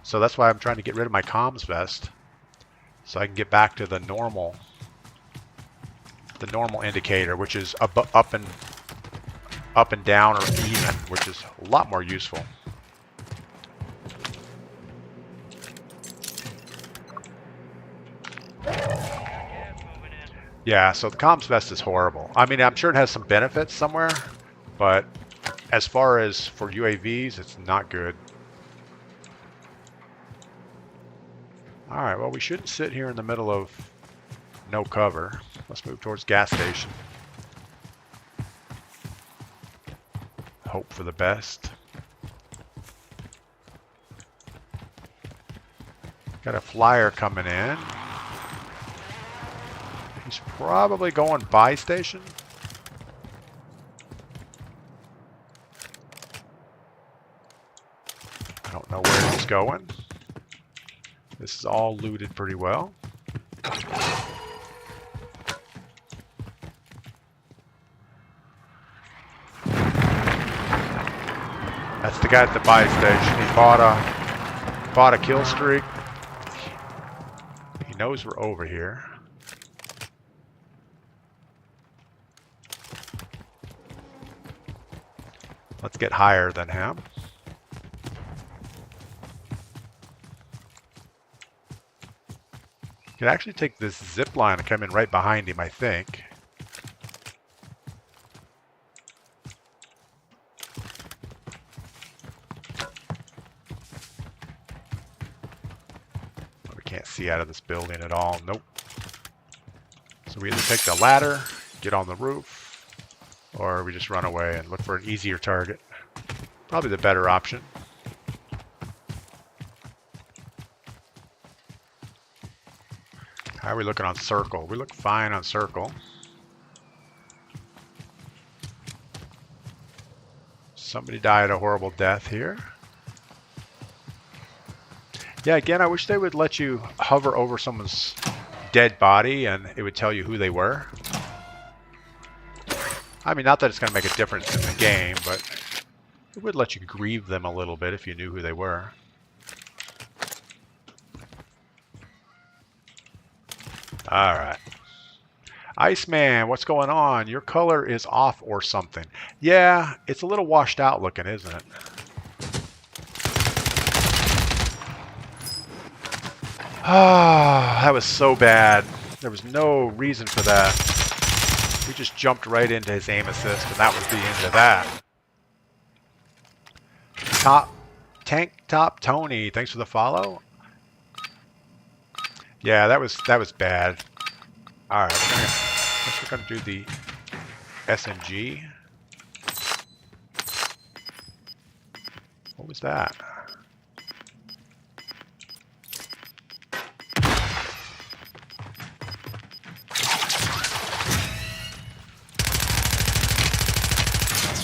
Speaker 1: So that's why I'm trying to get rid of my comms vest so I can get back to the normal indicator, which is up and down or even, which is a lot more useful. Yeah, so the comms vest is horrible. I mean, I'm sure it has some benefits somewhere, but as far as for UAVs, it's not good. Alright, well, we shouldn't sit here in the middle of no cover. Let's move towards gas station. Hope for the best. Got a flyer coming in. He's probably going buy station. I don't know where he's going. This is all looted pretty well. That's the guy at the buy station. He bought a kill streak. He knows we're over here. Let's get higher than him. Could actually take this zip line and come in right behind him, I think. We can't see out of this building at all. Nope. So we either take the ladder, get on the roof, or we just run away and look for an easier target. Probably the better option. How are we looking on circle? We look fine on circle. Somebody died a horrible death here. Yeah, again, I wish they would let you hover over someone's dead body and it would tell you who they were. I mean, not that it's going to make a difference in the game, but it would let you grieve them a little bit if you knew who they were. Alright. Iceman, what's going on? Your color is off or something. Yeah, it's a little washed out looking, isn't it? Ah, that was so bad. There was no reason for that. We just jumped right into his aim assist, and that was the end of that. Tank Top Tony, thanks for the follow. Yeah, that was bad. All right, I guess we're gonna do the SMG. What was that?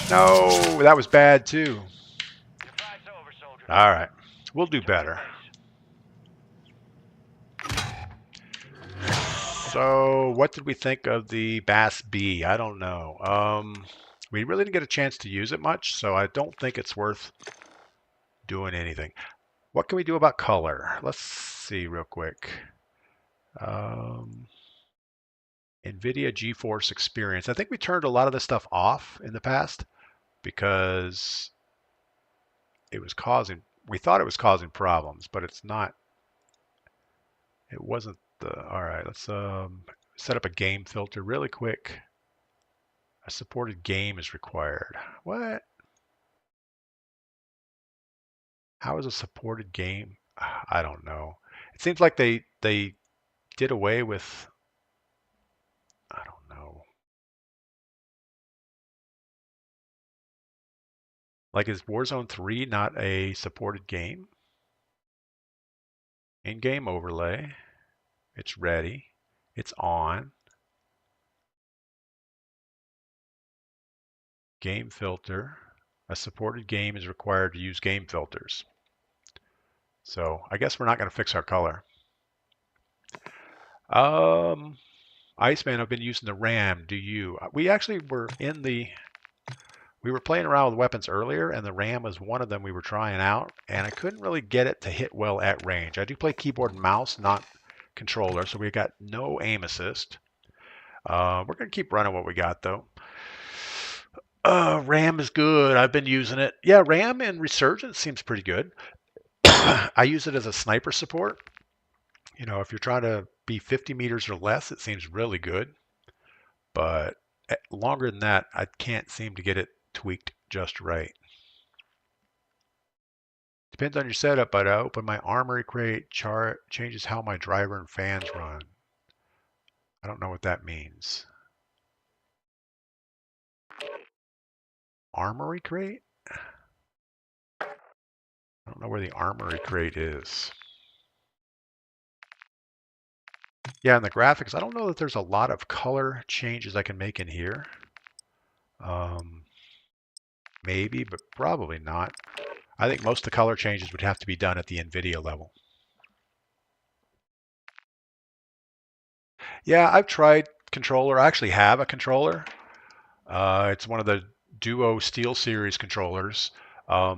Speaker 1: No, that was bad too. All right, we'll do better. So, what did we think of the Bass B? I don't know. We really didn't get a chance to use it much, so I don't think it's worth doing anything. What can we do about color? Let's see real quick. NVIDIA GeForce Experience. I think we turned a lot of this stuff off in the past because it was causing, we thought it was causing problems, but it's not. It wasn't all right, let's set up a game filter really quick. A supported game is required. What? How is a supported game? I don't know. It seems like they did away with, I don't know. Like, is Warzone 3 not a supported game? In-game overlay. It's ready. It's on. Game filter. A supported game is required to use game filters. So I guess we're not going to fix our color. Iceman, I've been using the RAM. Do you? We actually were we were playing around with weapons earlier, and the RAM was one of them we were trying out, and I couldn't really get it to hit well at range. I do play keyboard and mouse, not controller, so we got no aim assist. We're going to keep running what we got, though. RAM is good. I've been using it. Yeah, RAM in Resurgence seems pretty good. I use it as a sniper support. You know, if you're trying to be 50 meters or less, it seems really good. But longer than that, I can't seem to get it tweaked just right. Depends on your setup, but I open my armory crate, chart changes how my driver and fans run. I don't know what that means. Armory crate? I don't know where the armory crate is. Yeah, and the graphics, I don't know that there's a lot of color changes I can make in here. Maybe, but probably not. I think most of the color changes would have to be done at the NVIDIA level. Yeah, I've tried controller. I actually have a controller. It's one of the Duo SteelSeries controllers. I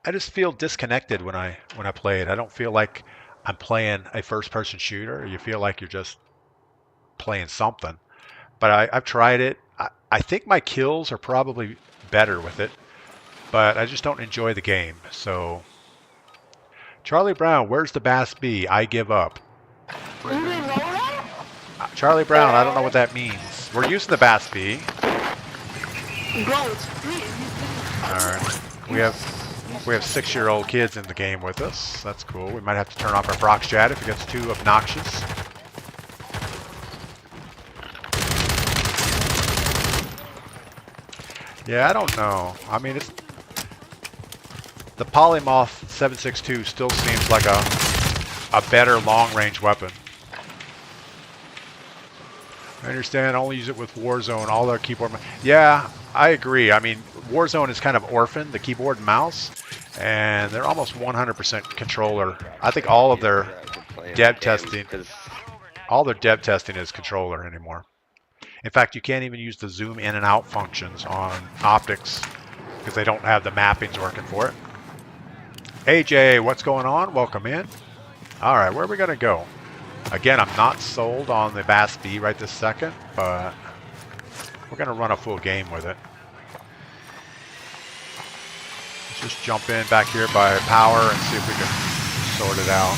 Speaker 1: just feel disconnected when I play it. I don't feel like I'm playing a first-person shooter. You feel like you're just playing something. But I've tried it. I think my kills are probably better with it, but I just don't enjoy the game. So, Charlie Brown, where's the Bass B? I give up. Charlie Brown, I don't know what that means. We're using the Bass B. Alright. We have 6-year-old kids in the game with us. That's cool. We might have to turn off our prox chat if it gets too obnoxious. Yeah, I don't know. I mean, the Polymoth 7.62 still seems like a better long-range weapon. I understand. Only use it with Warzone. All their keyboard. Yeah, I agree. I mean, Warzone is kind of orphaned, the keyboard and mouse, and they're almost 100% controller. I think all of their dev testing, is controller anymore. In fact, you can't even use the zoom in and out functions on optics because they don't have the mappings working for it. AJ, what's going on? Welcome in. All right, where are we going to go? Again, I'm not sold on the Bass B right this second, but we're going to run a full game with it. Let's just jump in back here by power and see if we can sort it out.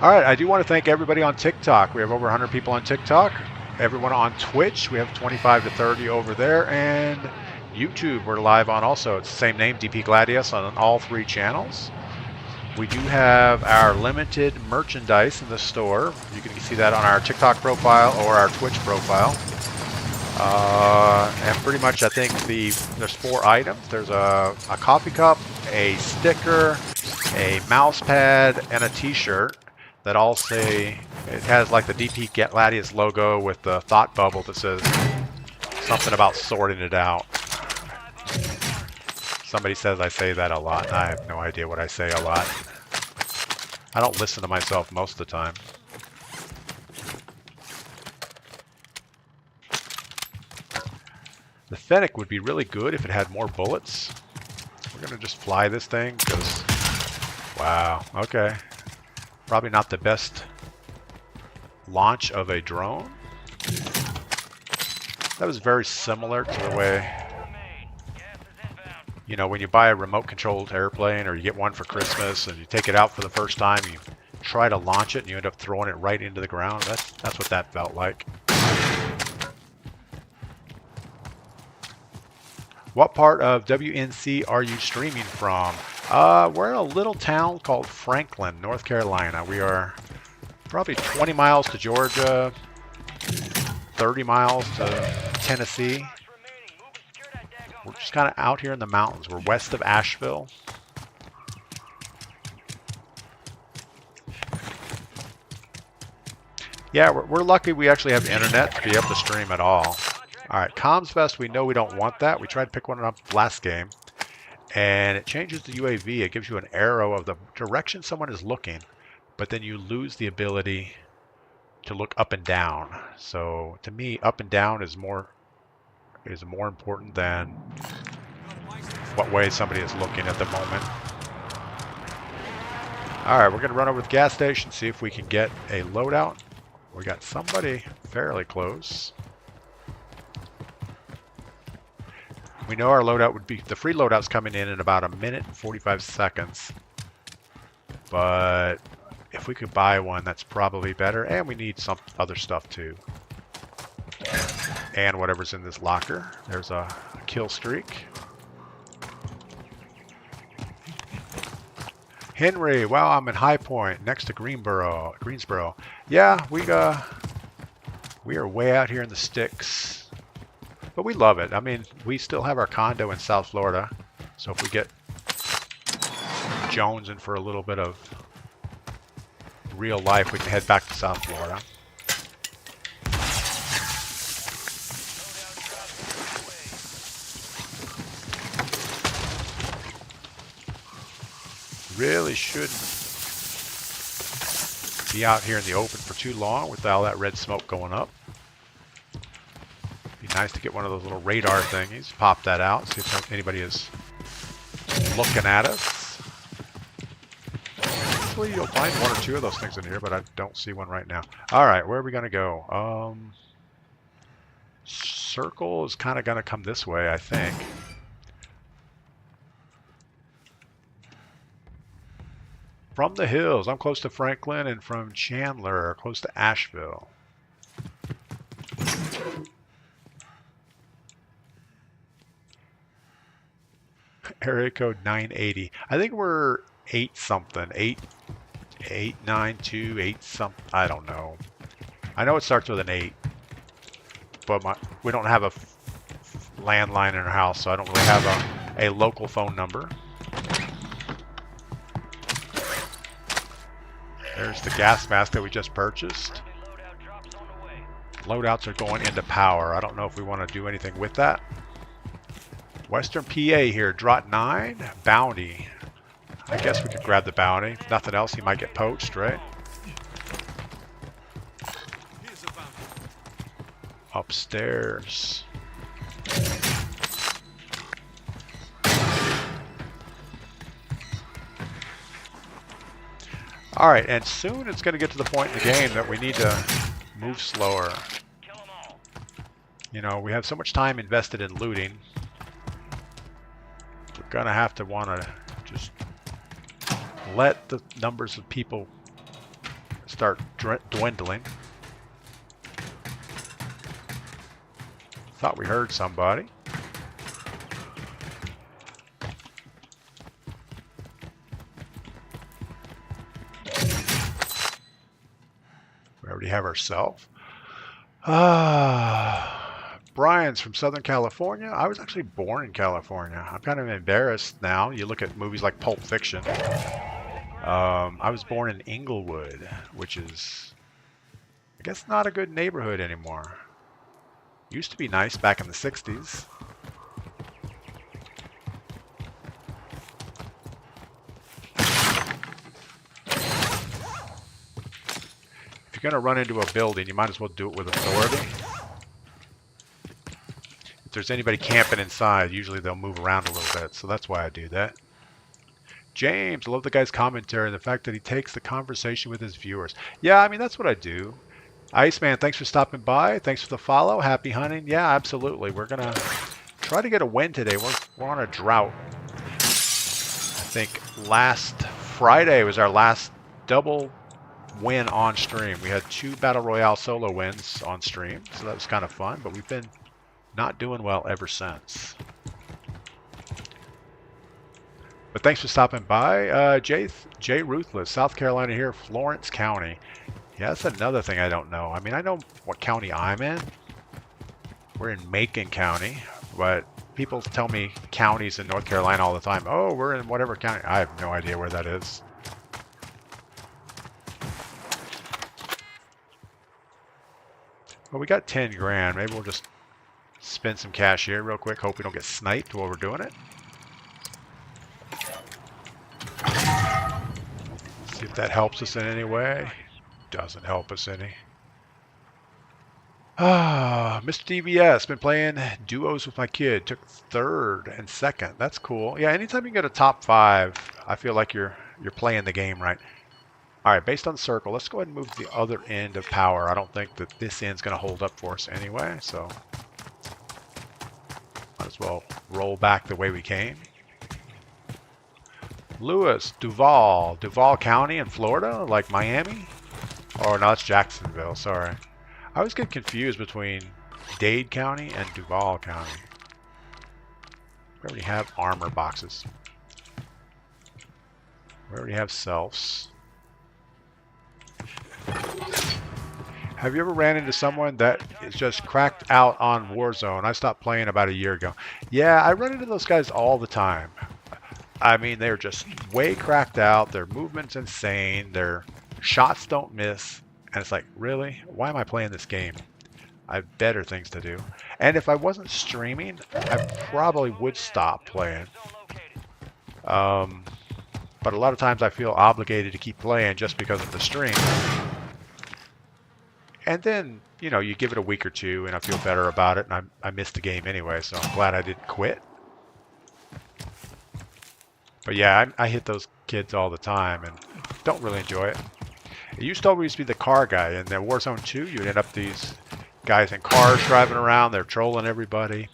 Speaker 1: All right, I do want to thank everybody on TikTok. We have over 100 people on TikTok. Everyone on Twitch, we have 25 to 30 over there. And YouTube, we're live on also. It's the same name, DPGladius, on all 3 channels. We do have our limited merchandise in the store. You can see that on our TikTok profile or our Twitch profile. And pretty much I think there's 4 items. There's a coffee cup, a sticker, a mouse pad, and a t-shirt that all say, it has like the DPGladius logo with the thought bubble that says something about sorting it out. Somebody says I say that a lot, and I have no idea what I say a lot. I don't listen to myself most of the time. The Fennec would be really good if it had more bullets. We're going to just fly this thing because... Wow, okay. Probably not the best launch of a drone. That was very similar to the way, you know, when you buy a remote controlled airplane or you get one for Christmas and you take it out for the first time, you try to launch it and you end up throwing it right into the ground. That's what that felt like. What part of WNC are you streaming from? We're in a little town called Franklin, North Carolina. We are probably 20 miles to Georgia, 30 miles to Tennessee. We're just kind of out here in the mountains. We're west of Asheville. Yeah, we're lucky we actually have internet to be able to stream at all. All right, Comms Vest, we know we don't want that. We tried to pick one up last game, and it changes the UAV. It gives you an arrow of the direction someone is looking, but then you lose the ability to look up and down. So to me, up and down is more important than what way somebody is looking at the moment. All right, we're going to run over to the gas station, see if we can get a loadout. We got somebody fairly close. We know our loadout would be, the free loadout's coming in about 1 minute and 45 seconds. But if we could buy one, that's probably better. And we need some other stuff too. And whatever's in this locker. There's a kill streak. Henry, wow, I'm in High Point, next to Greensboro. Yeah, we are way out here in the sticks. But we love it. I mean, we still have our condo in South Florida. So if we get Jones in for a little bit of real life, we can head back to South Florida. Really shouldn't be out here in the open for too long with all that red smoke going up. Be nice to get one of those little radar thingies, pop that out, see if anybody is looking at us. Usually you'll find one or two of those things in here, but I don't see one right now. All right, where are we going to go? Circle is kind of going to come this way, I think. From the hills. I'm close to Franklin, and from Chandler, close to Asheville. Area code 980. I think we're 8 something. 892, 8 something. I don't know. I know it starts with an 8. But we don't have a landline in our house, so I don't really have a local phone number. There's the gas mask that we just purchased. Loadouts are going into power. I don't know if we want to do anything with that. Western PA here, Draught 9, bounty. I guess we could grab the bounty. If nothing else, he might get poached, right? Upstairs. Alright, and soon it's going to get to the point in the game that we need to move slower. You know, we have so much time invested in looting. We're going to have to want to just let the numbers of people start dwindling. Thought we heard somebody. We already have ourselves. Brian's from Southern California. I was actually born in California. I'm kind of embarrassed now. You look at movies like Pulp Fiction. I was born in Inglewood, which is, I guess, not a good neighborhood anymore. Used to be nice back in the 60s. you're going to run into a building, you might as well do it with authority. If there's anybody camping inside, usually they'll move around a little bit, so that's why I do that. James, I love the guy's commentary and the fact that he takes the conversation with his viewers. Yeah, I mean, that's what I do. Iceman, thanks for stopping by. Thanks for the follow. Happy hunting. Yeah, absolutely. We're going to try to get a win today. We're on a drought. I think last Friday was our last double win on stream. We had 2 Battle Royale solo wins on stream, so that was kind of fun, but we've been not doing well ever since. But thanks for stopping by. Jay Ruthless, South Carolina here, Florence County. Yeah, that's another thing I don't know. I mean, I know what county I'm in. We're in Macon County, but people tell me counties in North Carolina all the time. Oh, we're in whatever county. I have no idea where that is. Well, we got 10 grand. Maybe we'll just spend some cash here real quick. Hope we don't get sniped while we're doing it. See if that helps us in any way. Doesn't help us any. Mr. DBS, been playing duos with my kid. Took 3rd and 2nd. That's cool. Yeah, anytime you get a top 5, I feel like you're playing the game right. All right, based on circle, let's go ahead and move to the other end of power. I don't think that this end's going to hold up for us anyway, so might as well roll back the way we came. Lewis, Duval County in Florida, like Miami? Oh, no, it's Jacksonville, sorry. I always get confused between Dade County and Duval County. We already have armor boxes. We already have selfs. Have you ever ran into someone that is just cracked out on Warzone? I stopped playing about a year ago. Yeah, I run into those guys all the time. I mean, they're just way cracked out. Their movement's insane. Their shots don't miss. And it's like, really? Why am I playing this game? I have better things to do. And if I wasn't streaming, I probably would stop playing. But a lot of times I feel obligated to keep playing just because of the stream. And then, you know, you give it a week or two and I feel better about it, and I missed the game anyway, so I'm glad I didn't quit. But yeah, I hit those kids all the time and don't really enjoy it. It used to always be the car guy. In the Warzone 2, you'd end up these guys in cars driving around, they're trolling everybody.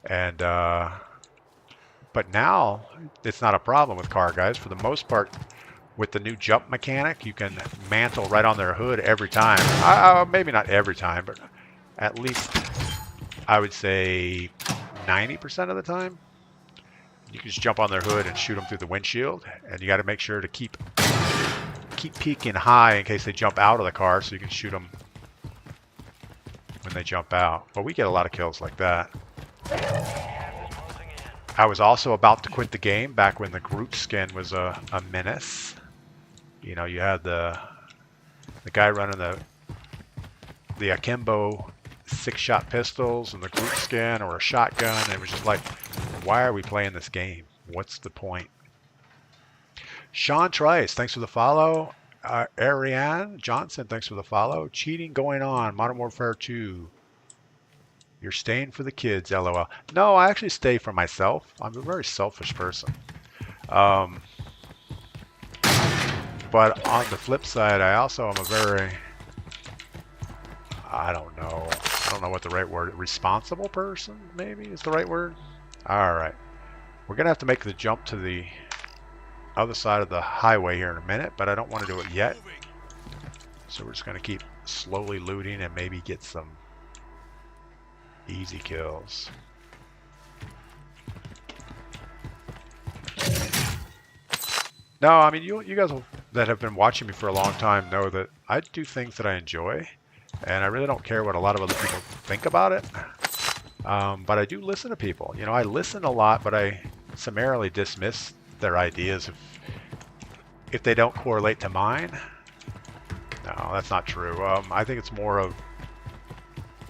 Speaker 1: And, but now, it's not a problem with car guys. For the most part, with the new jump mechanic, you can mantle right on their hood every time. Maybe not every time, but at least I would say 90% of the time. You can just jump on their hood and shoot them through the windshield. And you got to make sure to keep peeking high in case they jump out of the car so you can shoot them when they jump out. But we get a lot of kills like that. I was also about to quit the game back when the Groot skin was a menace. You know, you had the guy running the Akimbo 6-shot pistols and the Groot skin or a shotgun. And it was just like, why are we playing this game? What's the point? Sean Trice, thanks for the follow. Ariane Johnson, thanks for the follow. Cheating going on, Modern Warfare 2. You're staying for the kids, LOL. No, I actually stay for myself. I'm a very selfish person. But on the flip side, I also am a very, I don't know what the right word, responsible person, maybe is the right word. All right. We're going to have to make the jump to the other side of the highway here in a minute, but I don't want to do it yet. So we're just going to keep slowly looting and maybe get some easy kills. No, I mean, you guys that have been watching me for a long time know that I do things that I enjoy, and I really don't care what a lot of other people think about it. But I do listen to people. You know, I listen a lot, but I summarily dismiss their ideas if they don't correlate to mine. No, that's not true. I think it's more of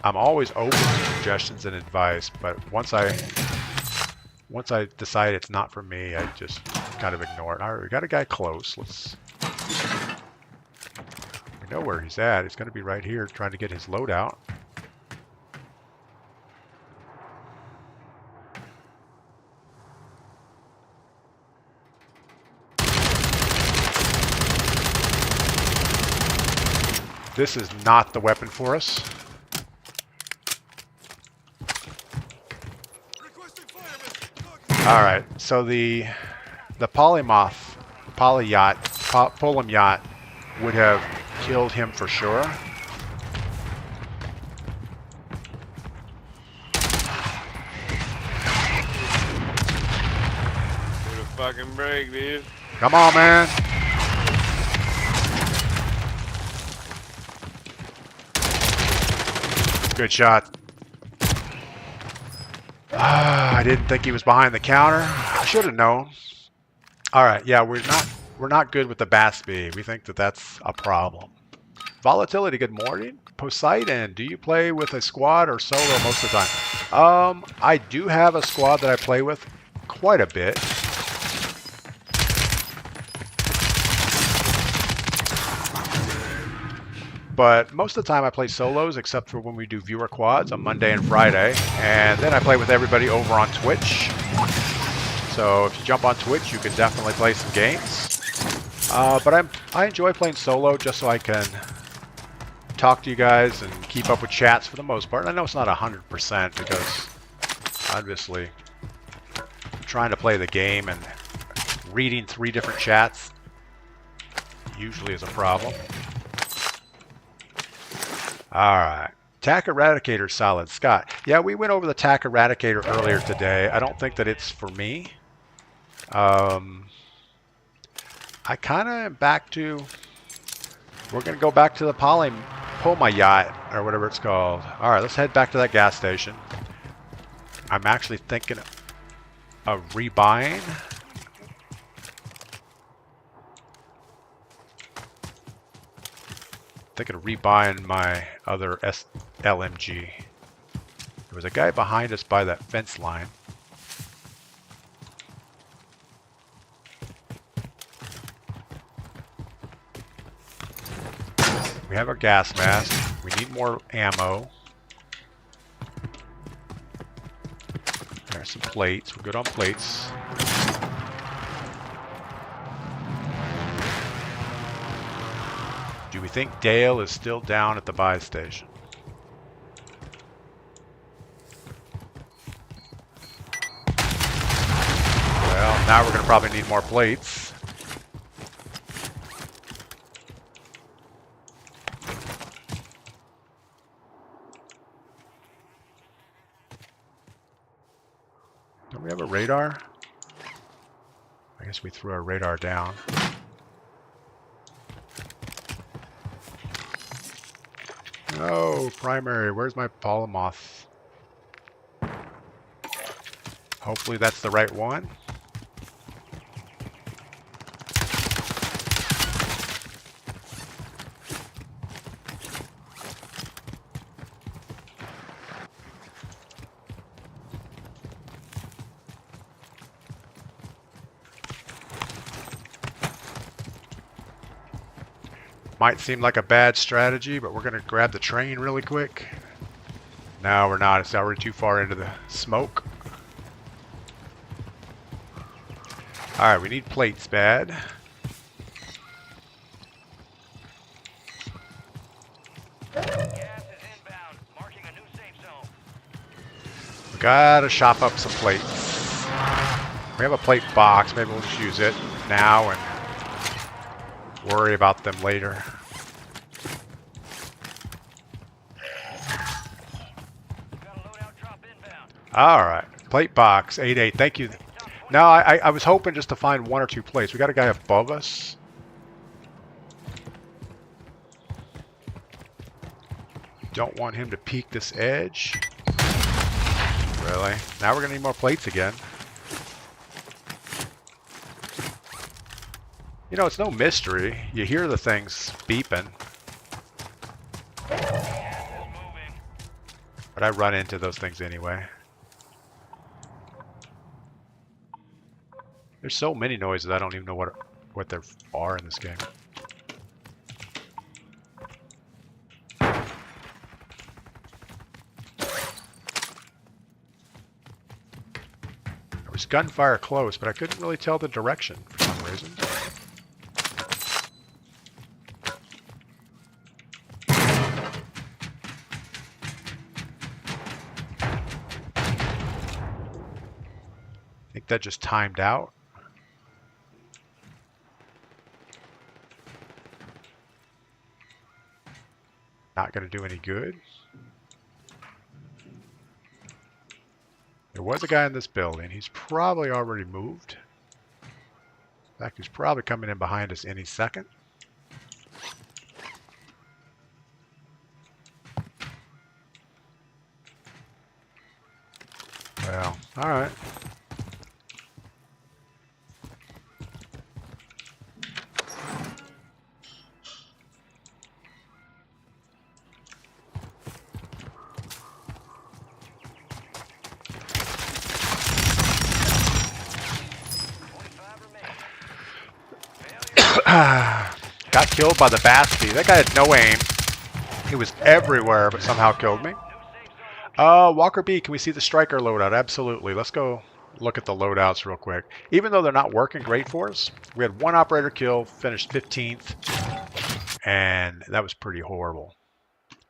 Speaker 1: I'm always open to suggestions and advice, but once I decide it's not for me, I just kind of ignore it. All right, we got a guy close. We know where he's at. He's going to be right here trying to get his loadout. This is not the weapon for us. All right, so the poly yacht would have killed him for sure.
Speaker 2: Give it a fucking break, dude.
Speaker 1: Come on, man. Good shot. I didn't think he was behind the counter. I should have known. All right, yeah, we're not good with the BASB. We think that that's a problem. Volatility, good morning. Poseidon, do you play with a squad or solo most of the time? I do have a squad that I play with quite a bit. But most of the time I play solos, except for when we do viewer quads on Monday and Friday. And then I play with everybody over on Twitch. So if you jump on Twitch, you can definitely play some games. But I enjoy playing solo just so I can talk to you guys and keep up with chats for the most part. I know it's not 100% because obviously trying to play the game and reading 3 different chats usually is a problem. Alright. TAC Eradicator solid. Scott. Yeah, we went over the TAC Eradicator earlier today. I don't think that it's for me. I kind of am back to... We're going to go back to the Poma yacht, or whatever it's called. Alright, let's head back to that gas station. I'm actually thinking of rebuying. Thinking of rebuying my other LMG. There was a guy behind us by that fence line. We have our gas mask. We need more ammo. There's some plates. We're good on plates. Do we think Dale is still down at the buy station? Well, now we're going to probably need more plates. Don't we have a radar? I guess we threw our radar down. Oh, primary. Where's my polymoth? Hopefully that's the right one. Might seem like a bad strategy, but we're going to grab the train really quick. No, we're not. It's already too far into the smoke. Alright, we need plates bad.
Speaker 3: Gas is inbound, marking a new safe zone.
Speaker 1: We gotta shop up some plates. We have a plate box. Maybe we'll just use it now and worry about them later.
Speaker 3: Got a loadout drop inbound.
Speaker 1: Alright, plate box, 8-8, thank you. No, I was hoping just to find 1 or 2 plates. We got a guy above us. Don't want him to peek this edge. Really? Now we're gonna need more plates again. You know, it's no mystery. You hear the things beeping. But I run into those things anyway. There's so many noises, I don't even know what there are in this game. was gunfire close, but I couldn't really tell the direction for some reason. I think that just timed out. Not going to do any good. There was a guy in this building. He's probably already moved. In fact, he's probably coming in behind us any second. Well, all right. Got killed by the Basti. That guy had no aim. He was everywhere, but somehow killed me. Walker B, can we see the striker loadout? Absolutely. Let's go look at the loadouts real quick. Even though they're not working great for us, we had one operator kill, finished 15th, and that was pretty horrible.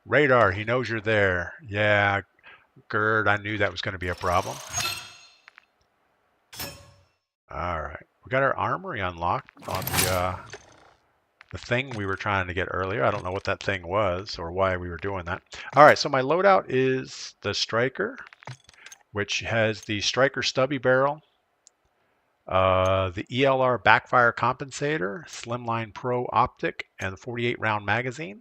Speaker 1: Radar, he knows you're there. Yeah, Gerd, I knew that was going to be a problem. All right. We got our armory unlocked on the thing we were trying to get earlier. I don't know what that thing was or why we were doing that. All right, so my loadout is the striker, which has the striker stubby barrel, the ELR backfire compensator, Slimline Pro optic, and the 48 round magazine,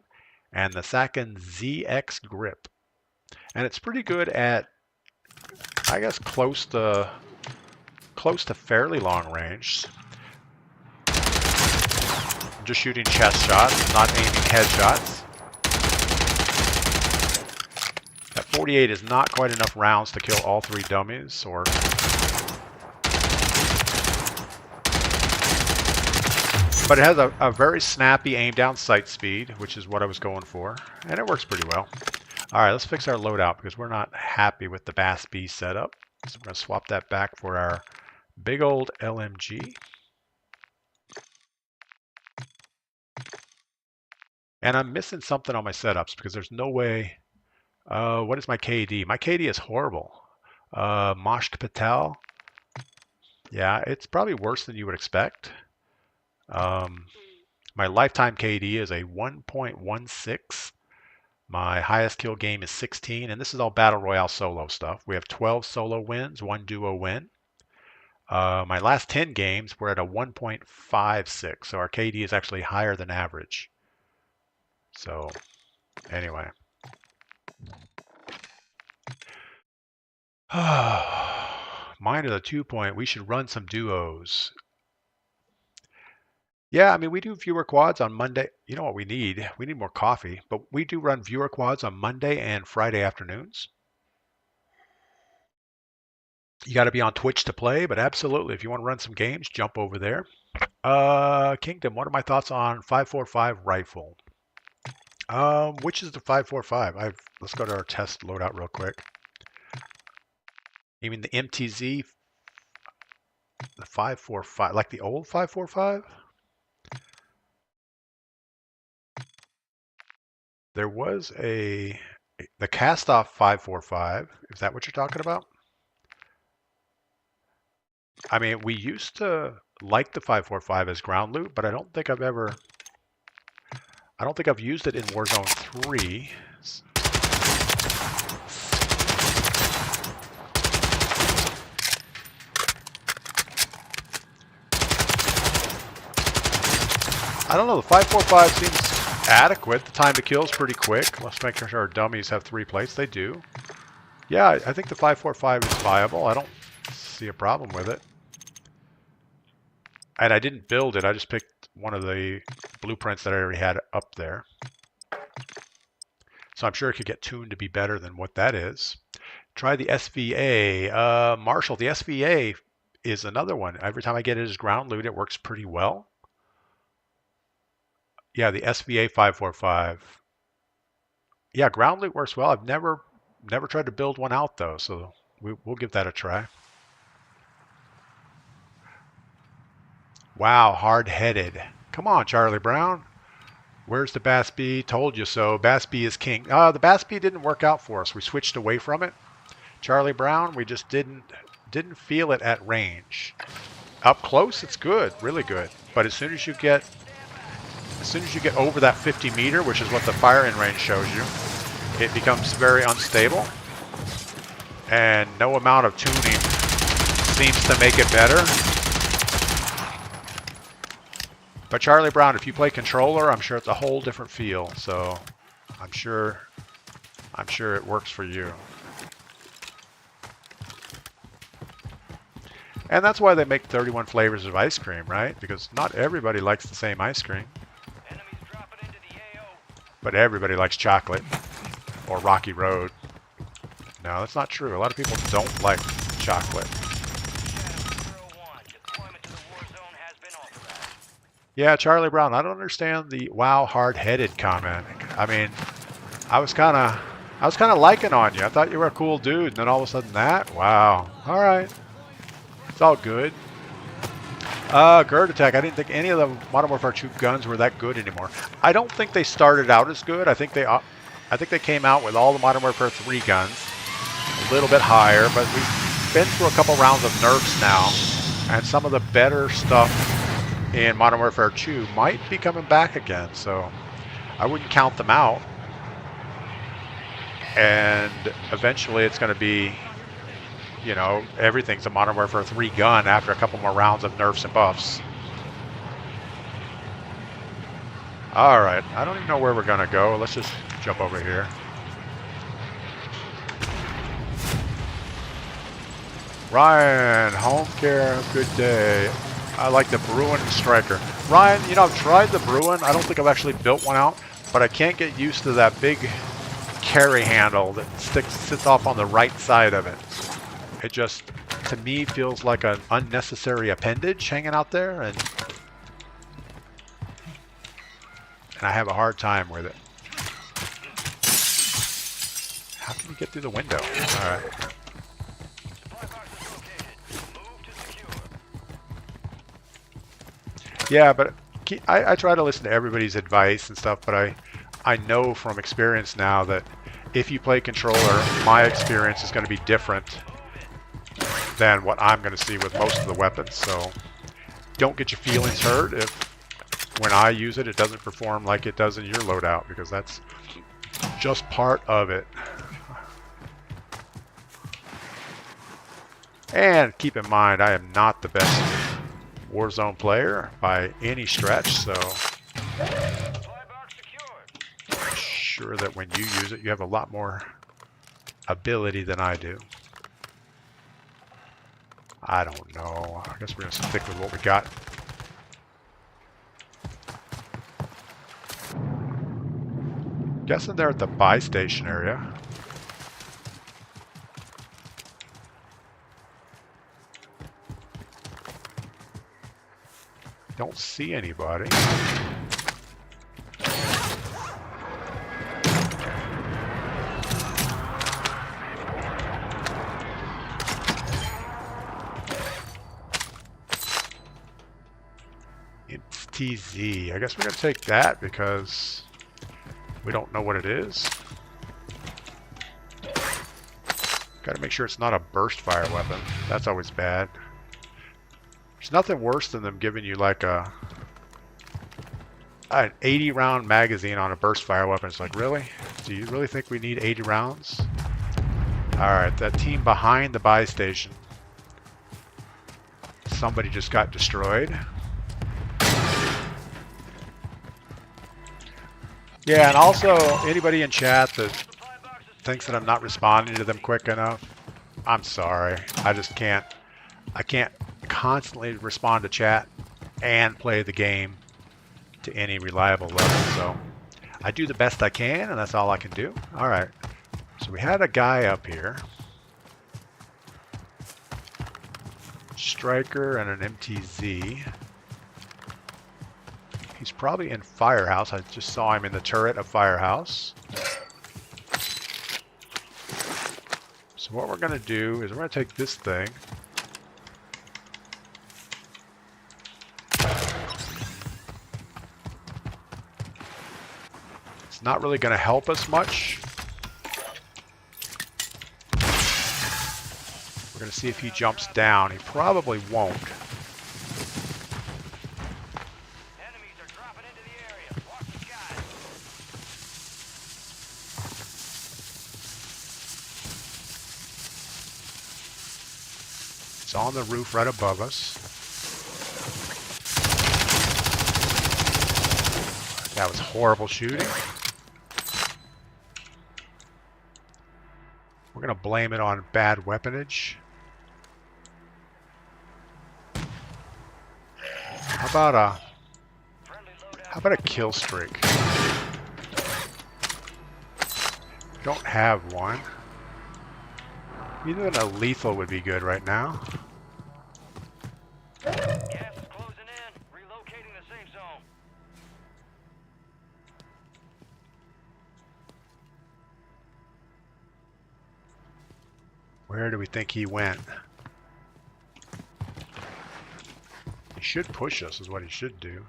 Speaker 1: and the Sakin ZX grip. And it's pretty good at, I guess, close to fairly long range. I'm just shooting chest shots, not aiming headshots. That 48 is not quite enough rounds to kill all three dummies, but it has a very snappy aim down sight speed, which is what I was going for, and it works pretty well. All right, let's fix our loadout because we're not happy with the BAS-B setup. So we're going to swap that back for our big old LMG. And I'm missing something on my setups because there's no way. What is my KD? My KD is horrible. Moshk Patel. Yeah, it's probably worse than you would expect. My lifetime KD is a 1.16. My highest kill game is 16, and this is all Battle Royale solo stuff. We have 12 solo wins, 1 duo win. My last 10 games, we're at a 1.56, so our KD is actually higher than average. So, anyway. Mine is a 2-point. We should run some duos. Yeah, I mean, we do viewer quads on Monday. You know what we need? We need more coffee, but we do run viewer quads on Monday and Friday afternoons. You got to be on Twitch to play, but absolutely, if you want to run some games, jump over there. Kingdom, what are my thoughts on 545 rifle? Which is the 545? Let's go to our test loadout real quick. You mean the MTZ, the 545, like the old 545? There was the cast-off 545. Is that what you're talking about? I mean, we used to like the 545 as ground loot, but I don't think I've used it in Warzone 3. I don't know, the 545 seems adequate. The time to kill is pretty quick. Let's make sure our dummies have 3 plates. They do. Yeah, I think the 545 is viable. I don't see a problem with it. And I didn't build it. I just picked one of the blueprints that I already had up there. So I'm sure it could get tuned to be better than what that is. Try the SVA. Marshall, the SVA is another one. Every time I get it as ground loot, it works pretty well. Yeah, the SVA 545. Yeah, ground loot works well. I've never tried to build one out though, so we'll give that a try. Wow, hard-headed. Come on, Charlie Brown. Where's the Bass B? Told you so. Bass B is king. The Bass B didn't work out for us. We switched away from it. Charlie Brown, we just didn't feel it at range. Up close, it's good, really good. But as soon as you get over that 50 meter, which is what the firing range shows you, it becomes very unstable. And no amount of tuning seems to make it better. But Charlie Brown, if you play controller, I'm sure it's a whole different feel. So I'm sure it works for you. And that's why they make 31 flavors of ice cream, right? Because not everybody likes the same ice cream.
Speaker 3: Enemies dropping into the AO.
Speaker 1: But everybody likes chocolate or Rocky Road. No, that's not true. A lot of people don't like chocolate.
Speaker 3: Shadow 0-1. Deployment to the Warzone has been authorized.
Speaker 1: Yeah, Charlie Brown, I don't understand the wow hard-headed comment. I mean, I was kind of liking on you. I thought you were a cool dude, and then all of a sudden that? Wow. All right. It's all good. Gerd Attack. I didn't think any of the Modern Warfare 2 guns were that good anymore. I don't think they started out as good. I think they came out with all the Modern Warfare 3 guns a little bit higher, but we've been through a couple rounds of nerfs now, and some of the better stuff in Modern Warfare 2 might be coming back again, so I wouldn't count them out. And eventually it's going to be, you know, everything's a Modern Warfare 3 gun after a couple more rounds of nerfs and buffs. All right, I don't even know where we're going to go. Let's just jump over here. Ryan, home care, good day. I like the Bruin Striker. Ryan, you know, I've tried the Bruin. I don't think I've actually built one out, but I can't get used to that big carry handle that sits off on the right side of it. It just, to me, feels like an unnecessary appendage hanging out there, and I have a hard time with it. How can you get through the window? All right. Yeah, but I try to listen to everybody's advice and stuff, but I know from experience now that if you play controller, my experience is going to be different than what I'm going to see with most of the weapons. So don't get your feelings hurt if when I use it, it doesn't perform like it does in your loadout, because that's just part of it. And keep in mind, I am not the best Warzone player by any stretch, so I'm sure that when you use it, you have a lot more ability than I do. I don't know. I guess we're going to stick with what we got. Guessing they're at the buy station area. Don't see anybody. It's TZ. I guess we're going to take that because we don't know what it is. Got to make sure it's not a burst fire weapon. That's always bad. There's nothing worse than them giving you like an 80 round magazine on a burst fire weapon. It's like, really? Do you really think we need 80 rounds? Alright, that team behind the buy station. Somebody just got destroyed. Yeah, and also anybody in chat that thinks that I'm not responding to them quick enough, I'm sorry. I just can't. I can't constantly respond to chat and play the game to any reliable level. So I do the best I can, and that's all I can do. All right. So we had a guy up here. Striker and an MTZ. He's probably in Firehouse. I just saw him in the turret of Firehouse. So what we're going to do is we're going to take this thing. It's not really going to help us much. We're going to see if he jumps down. He probably won't.
Speaker 3: Enemies are dropping into the area. Watch the skies.
Speaker 1: It's on the roof right above us. That was horrible shooting. We're going to blame it on bad weaponage. How about a kill streak? We don't have one. Even a lethal would be good right now.
Speaker 3: Gas is closing in. Relocating the safe zone.
Speaker 1: Where do we think he went? He should push us is what he should do.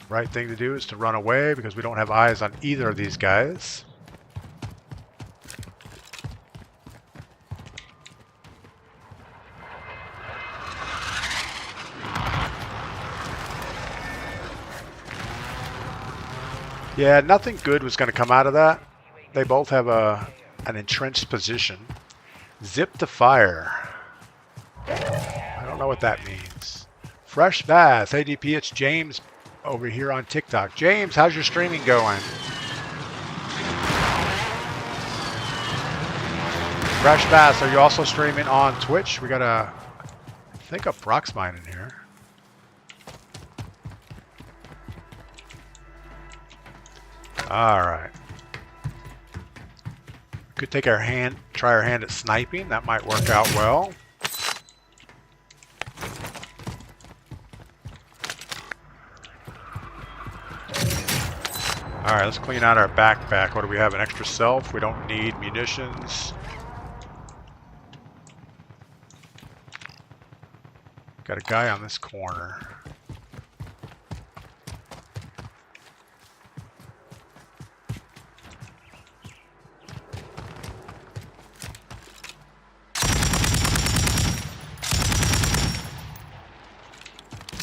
Speaker 1: Right thing to do is to run away because we don't have eyes on either of these guys. Yeah, nothing good was going to come out of that. They both have an entrenched position. Zip to fire. I don't know what that means. Fresh Bass. Hey DP, it's James over here on TikTok. James, how's your streaming going? Fresh Bass, are you also streaming on Twitch? We got I think a Proxmine in here. All right. Could try our hand at sniping. That might work out well. All right, let's clean out our backpack. What do we have? An extra self? We don't need munitions. Got a guy on this corner.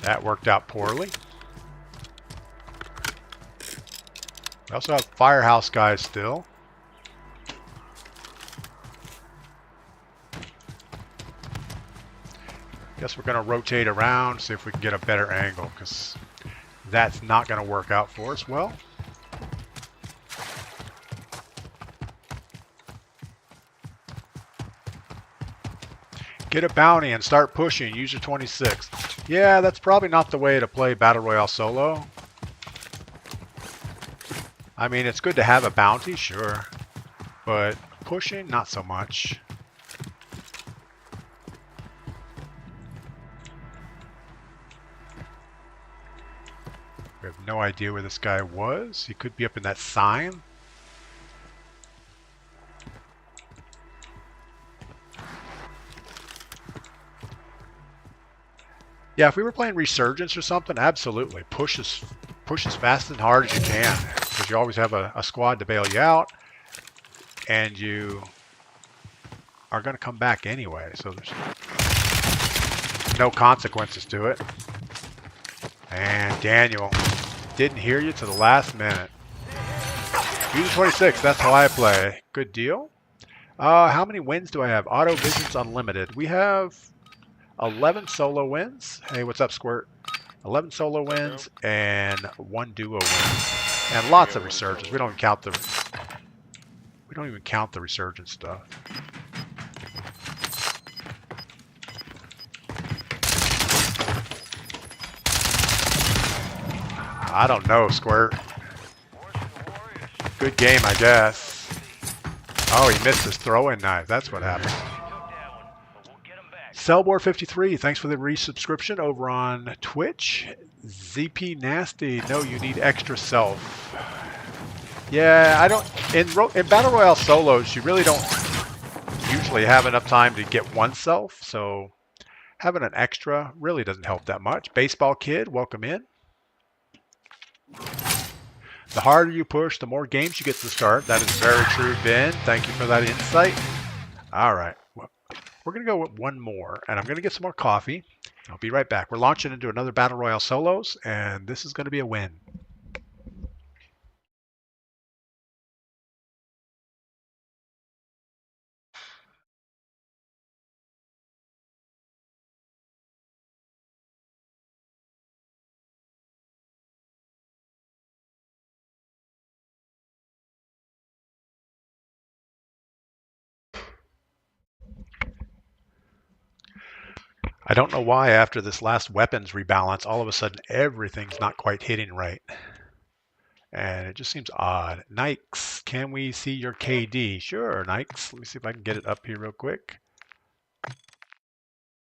Speaker 1: That worked out poorly. We also have firehouse guys still. Guess we're going to rotate around, see if we can get a better angle, because that's not going to work out for us well. Get a bounty and start pushing. Use your 26. Yeah, that's probably not the way to play Battle Royale solo. I mean, it's good to have a bounty, sure. But pushing, not so much. We have no idea where this guy was. He could be up in that sign. Yeah, if we were playing Resurgence or something, absolutely. Push as fast and hard as you can. Because you always have a squad to bail you out. And you are going to come back anyway. So there's no consequences to it. And Daniel didn't hear you to the last minute. Use 26, that's how I play. Good deal. How many wins do I have? Auto Vision's unlimited. We have 11 solo wins. Hey, what's up, Squirt? 11 solo wins and 1 duo win. And lots of resurgence. We don't even count the resurgence stuff. I don't know, Squirt. Good game, I guess. Oh, he missed his throwing knife. That's what happened. Cellboard53, thanks for the resubscription over on Twitch. ZP Nasty, no, you need extra self. Yeah, I don't. In Battle Royale solos, you really don't usually have enough time to get one self, so having an extra really doesn't help that much. Baseball Kid, welcome in. The harder you push, the more games you get to start. That is very true, Ben. Thank you for that insight. All right. Well, we're going to go with one more, and I'm going to get some more coffee. I'll be right back. We're launching into another Battle Royale solos, and this is going to be a win. I don't know why after this last weapons rebalance, all of a sudden everything's not quite hitting right. And it just seems odd. Nikes, can we see your KD? Sure, Nikes. Let me see if I can get it up here real quick.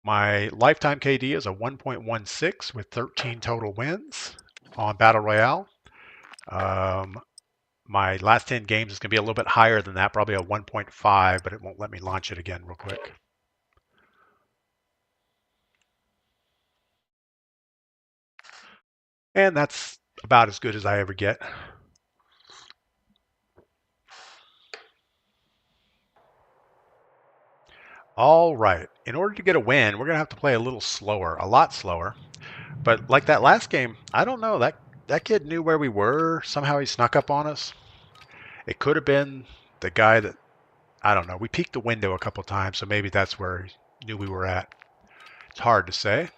Speaker 1: My lifetime KD is a 1.16 with 13 total wins on Battle Royale. My last 10 games is going to be a little bit higher than that, probably a 1.5, but it won't let me launch it again real quick. And that's about as good as I ever get. All right. In order to get a win, we're going to have to play a little slower, a lot slower. But like that last game, I don't know. That kid knew where we were. Somehow he snuck up on us. It could have been the guy that, I don't know. We peeked the window a couple times, so maybe that's where he knew we were at. It's hard to say.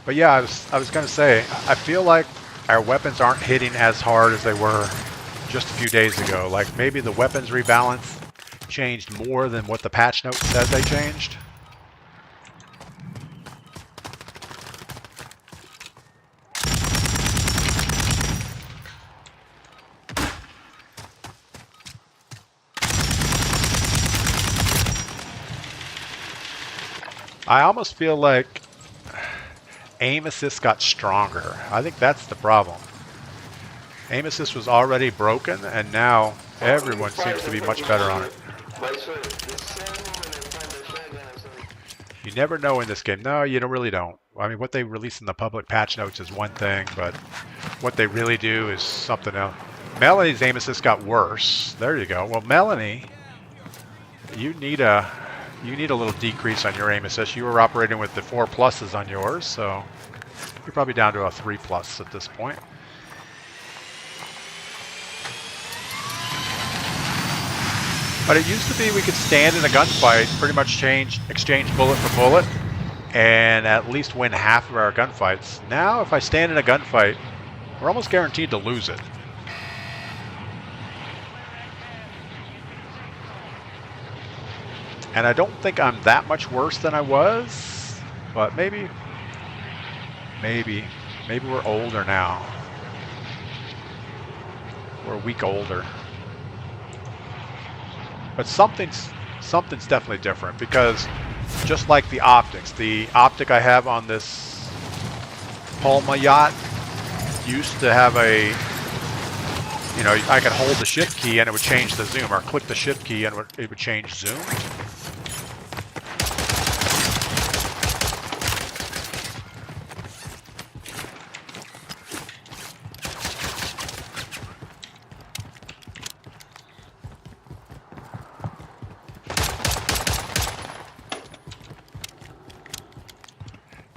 Speaker 1: But yeah, I was going to say, I feel like our weapons aren't hitting as hard as they were just a few days ago. Like maybe the weapons rebalance changed more than what the patch note says they changed. I almost feel like aim assist got stronger. I think that's the problem. Aim assist was already broken, and now everyone seems to be much better on it. You never know in this game. No, you really don't. I mean, what they release in the public patch notes is one thing, but what they really do is something else. Melanie's aim assist got worse. There you go. Well, Melanie, you need a little decrease on your aim assist. You were operating with the 4 pluses on yours, so you're probably down to a 3 plus at this point. But it used to be we could stand in a gunfight, pretty much exchange bullet for bullet, and at least win half of our gunfights. Now, if I stand in a gunfight, we're almost guaranteed to lose it. And I don't think I'm that much worse than I was, but maybe we're older now. We're a week older. But something's definitely different, because just like the optic I have on this Palma yacht used to have a, you know, I could hold the shift key and it would change the zoom, or click the shift key and it would change zoom.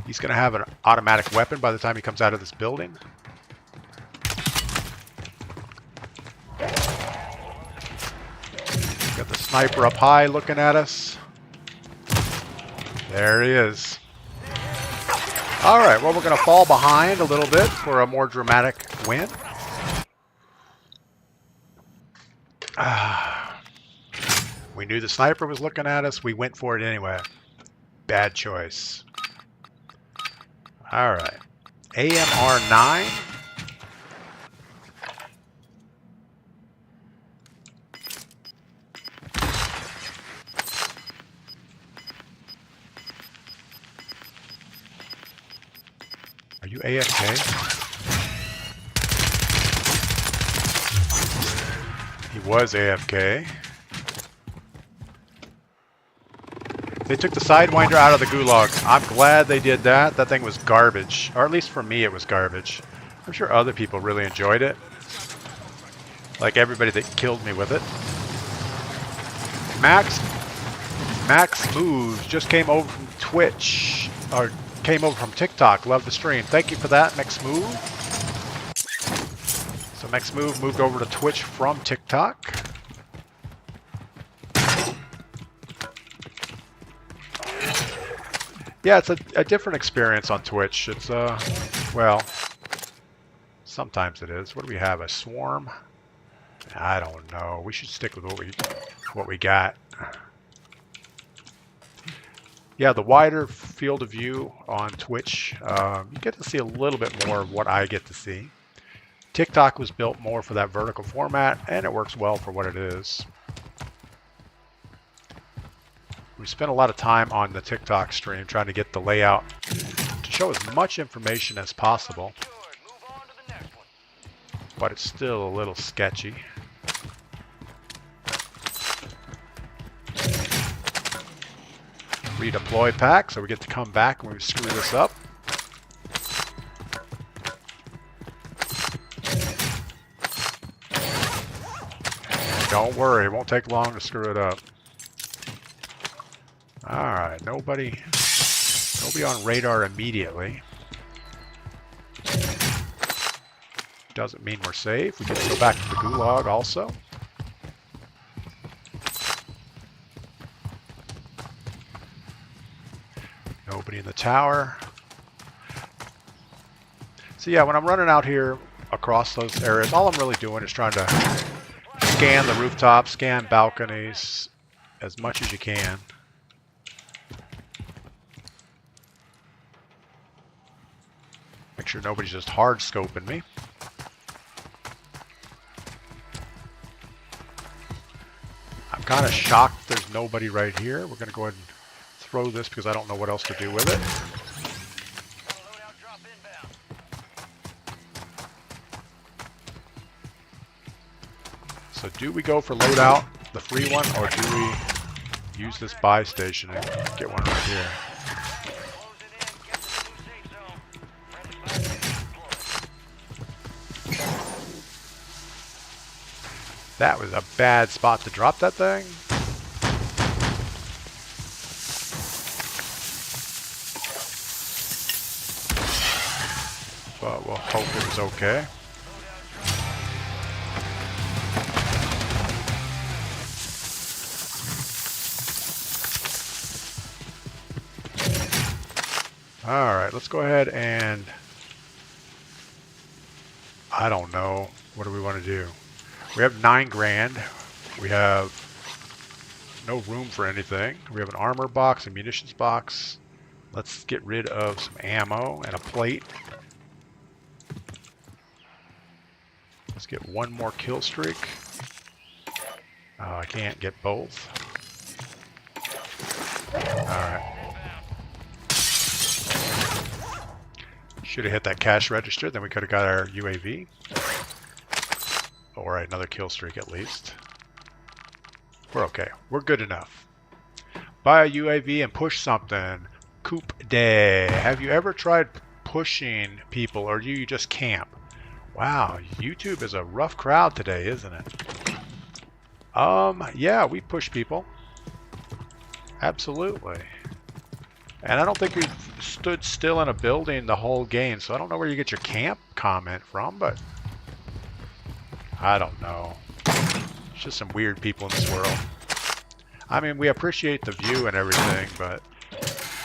Speaker 1: He's going to have an automatic weapon by the time he comes out of this building. Got the sniper up high looking at us. There he is. All right, well, we're going to fall behind a little bit for a more dramatic win. We knew the sniper was looking at us. We went for it anyway. Bad choice. All right. AMR 9. you AFK? He was AFK. They took the Sidewinder out of the gulag. I'm glad they did that. That thing was garbage. Or at least for me it was garbage. I'm sure other people really enjoyed it. Like everybody that killed me with it. Max Moves just came over from Twitch. Or came over from TikTok. Love the stream. Thank you for that, Max Move. So Max Move moved over to Twitch from TikTok. Yeah, it's a different experience on Twitch. It's, well, sometimes it is. What do we have, a swarm? I don't know. We should stick with what we got. Yeah, the wider field of view on Twitch, you get to see a little bit more of what I get to see. TikTok was built more for that vertical format, and it works well for what it is. We spent a lot of time on the TikTok stream trying to get the layout to show as much information as possible, but it's still a little sketchy. Redeploy pack, so we get to come back when we screw this up. Don't worry, it won't take long to screw it up. Alright, nobody on radar immediately. Doesn't mean we're safe. We get to go back to the gulag also. Nobody in the tower. So yeah, when I'm running out here across those areas, all I'm really doing is trying to scan the rooftops, scan balconies as much as you can. Make sure nobody's just hard scoping me. I'm kind of shocked there's nobody right here. We're going to go ahead and throw this because I don't know what else to do with it. So do we go for loadout, the free one, or do we use this buy station and get one right here? That was a bad spot to drop that thing. But we'll hope it was okay. Alright, let's go ahead and... I don't know. What do we want to do? We have 9 grand. We have no room for anything. We have an armor box, a munitions box. Let's get rid of some ammo and a plate. Let's get one more kill streak. I can't get both. Alright. Should have hit that cash register, then we could have got our UAV. Or another kill streak at least. We're okay. We're good enough. Buy a UAV and push something. Coop day. Have you ever tried pushing people, or do you just camp? Wow, YouTube is a rough crowd today, isn't it? Yeah, we push people. Absolutely. And I don't think we've stood still in a building the whole game, so I don't know where you get your camp comment from, but I don't know. It's just some weird people in this world. I mean, we appreciate the view and everything, but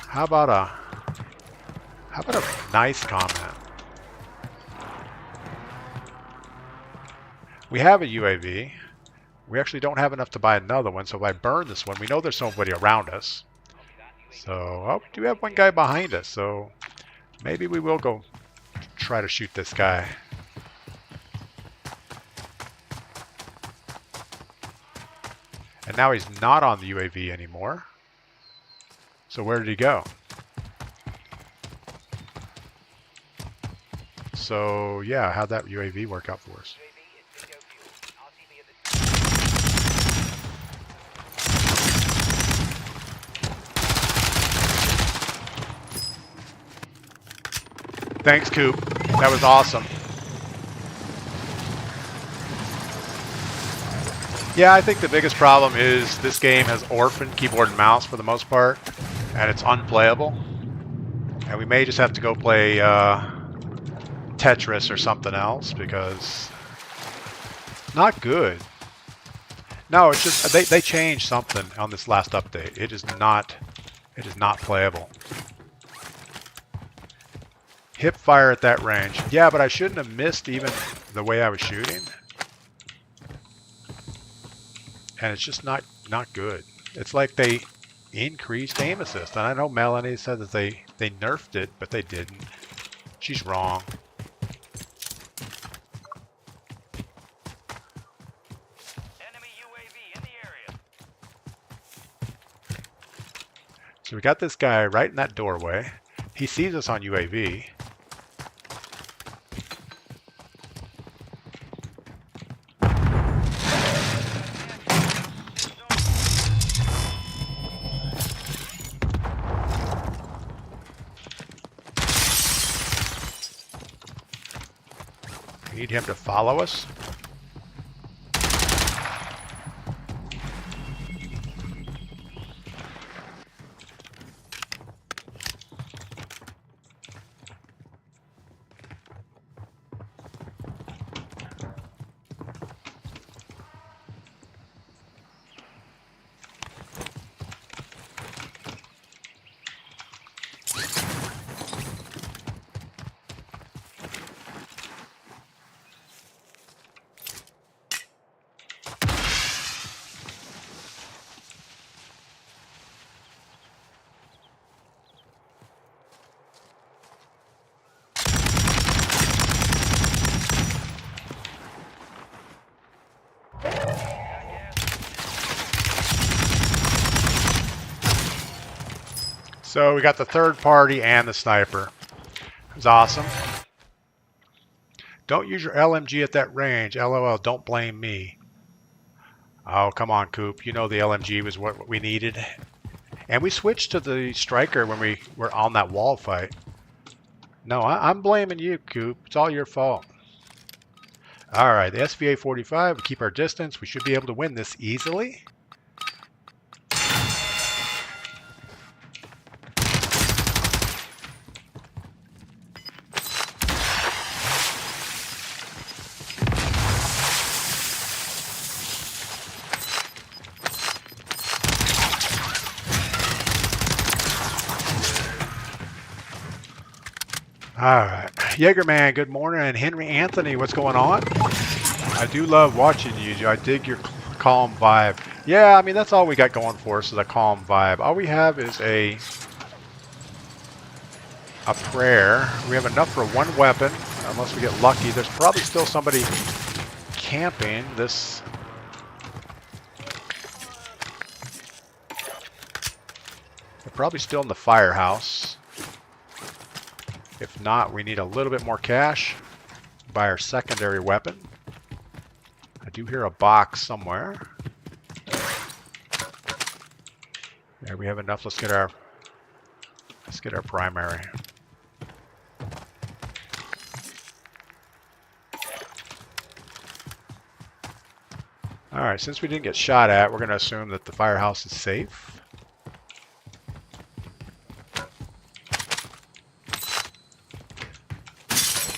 Speaker 1: how about a nice comment? We have a UAV. We actually don't have enough to buy another one, so if I burn this one, we know there's somebody around us. So, oh, we do have one guy behind us, so maybe we will go try to shoot this guy. And now he's not on the UAV anymore. So where did he go? So yeah, how'd that UAV work out for us? Thanks, Coop. That was awesome. Yeah, I think the biggest problem is this game has orphaned keyboard and mouse for the most part, and it's unplayable. And we may just have to go play Tetris or something else because not good. No, it's just they changed something on this last update. It is not playable. Hip fire at that range. Yeah, but I shouldn't have missed even the way I was shooting. And it's just not good. It's like they increased aim assist. And I know Melanie said that they nerfed it, but they didn't. She's wrong.
Speaker 3: Enemy UAV in the area.
Speaker 1: So we got this guy right in that doorway. He sees us on UAV. We need him to follow us. So we got the third party and the sniper. It was awesome. Don't use your LMG at that range. LOL, don't blame me. Oh, come on, Coop. You know the LMG was what we needed. And we switched to the striker when we were on that wall fight. No, I'm blaming you, Coop. It's all your fault. All right, the SVA-45, we keep our distance. We should be able to win this easily. All right, Jaegerman, good morning, and Henry Anthony, what's going on? I do love watching you. I dig your calm vibe. Yeah, I mean that's all we got going for us is a calm vibe. All we have is a prayer. We have enough for one weapon, unless we get lucky. There's probably still somebody camping this. They're probably still in the firehouse. If not, we need a little bit more cash to buy our secondary weapon. I do hear a box somewhere. There we have enough. Let's get our primary. All right, since we didn't get shot at, we're going to assume that the firehouse is safe.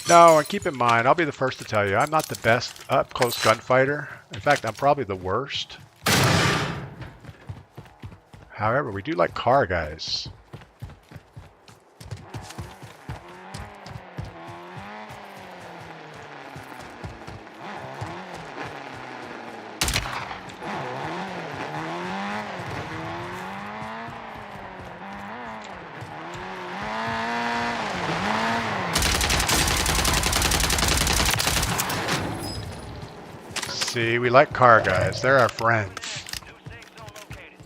Speaker 1: No, and keep in mind, I'll be the first to tell you, I'm not the best up-close gunfighter. In fact, I'm probably the worst. However, we do like car guys. See, we like car guys. They're our friends.
Speaker 3: New safe zone located.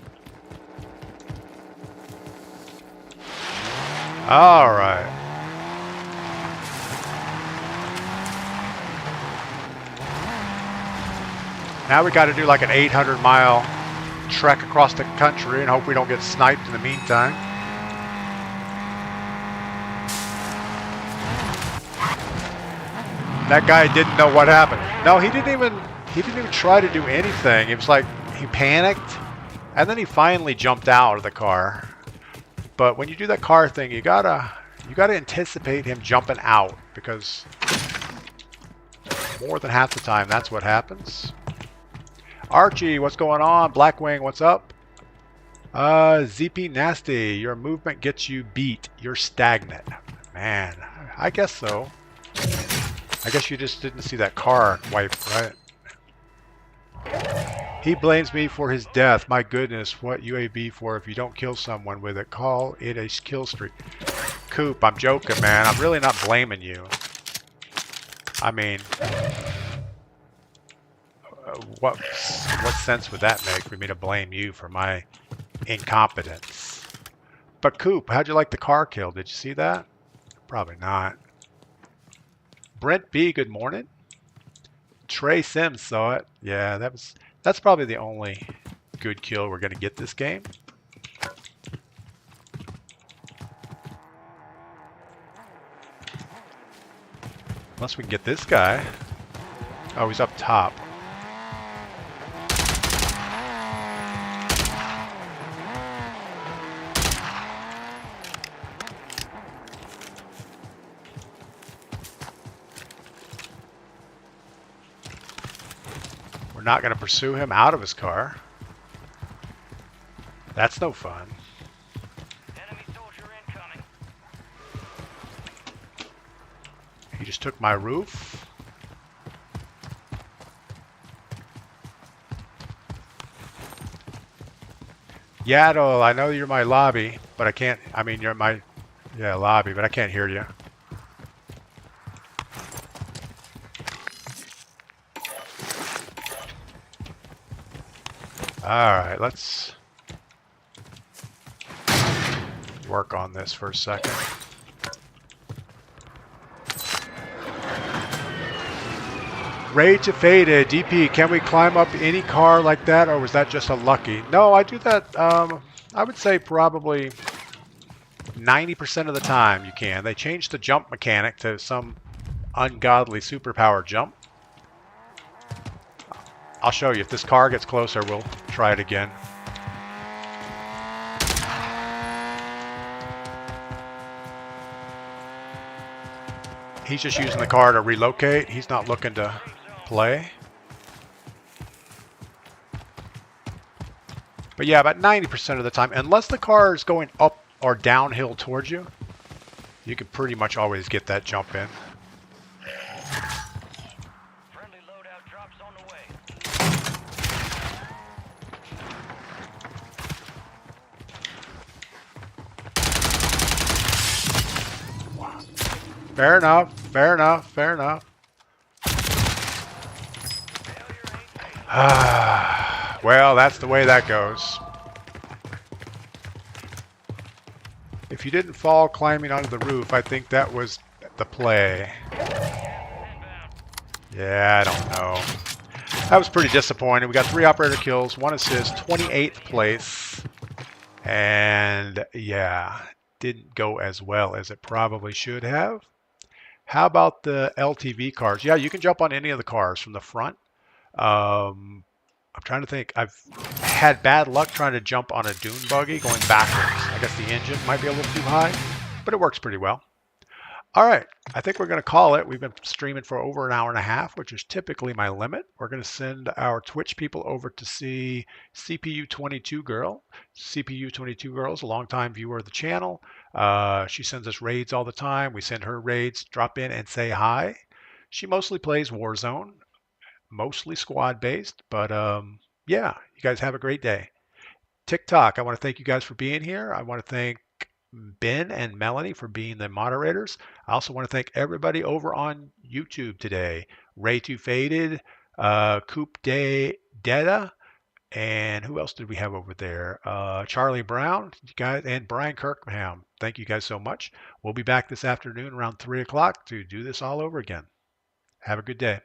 Speaker 1: All right. Now we got to do like an 800-mile trek across the country and hope we don't get sniped in the meantime. That guy didn't know what happened. No, he didn't even try to do anything. It was like he panicked and then he finally jumped out of the car. But when you do that car thing, you gotta anticipate him jumping out, because more than half the time that's what happens. Archie, what's going on? Blackwing, what's up? ZP Nasty, your movement gets you beat. You're stagnant. Man, I guess so. I guess you just didn't see that car wipe, right? He blames me for his death. My goodness, what UAV for if you don't kill someone with it? Call it a kill streak. Coop, I'm joking, man. I'm really not blaming you. I mean, what sense would that make for me to blame you for my incompetence? But Coop, how'd you like the car kill? Did you see that? Probably not. Brent B, good morning. Trey Sims saw it. Yeah, that's probably the only good kill we're going to get this game. Unless we can get this guy. Oh, he's up top. We're not going to pursue him out of his car. That's no fun.
Speaker 3: Enemy soldier incoming.
Speaker 1: He just took my roof. Yaddle, I know you're my lobby, but I can't, I mean, you're my, yeah, lobby, but I can't hear you. Alright, let's work on this for a second. Rage of Faded, DP, can we climb up any car like that, or was that just a lucky? No, I do that, I would say probably 90% of the time you can. They changed the jump mechanic to some ungodly superpower jump. I'll show you. If this car gets closer, we'll try it again. He's just using the car to relocate. He's not looking to play. But yeah, about 90% of the time, unless the car is going up or downhill towards you, you can pretty much always get that jump in.
Speaker 3: Friendly loadout drops on the way.
Speaker 1: Fair enough, fair enough, fair enough. Well, that's the way that goes. If you didn't fall climbing onto the roof, I think that was the play. Yeah, I don't know. That was pretty disappointing. We got 3 operator kills, 1 assist, 28th place. And yeah, didn't go as well as it probably should have. How about the LTV cars? Yeah, you can jump on any of the cars from the front. I'm trying to think. I've had bad luck trying to jump on a dune buggy going backwards. I guess the engine might be a little too high, but it works pretty well. All right, I think we're going to call it. We've been streaming for over an hour and a half, which is typically my limit. We're going to send our Twitch people over to see CPU22 Girl. CPU22 Girl is a longtime viewer of the channel. She sends us raids all the time. We send her raids, drop in and say hi. She mostly plays Warzone, mostly squad-based, but yeah, you guys have a great day. TikTok, I want to thank you guys for being here. I want to thank Ben and Melanie for being the moderators. I also want to thank everybody over on YouTube today. Ray2Faded, Coop Day Deda, and who else did we have over there? Charlie Brown, you guys, and Brian Kirkham. Thank you guys so much. We'll be back this afternoon around 3 o'clock to do this all over again. Have a good day.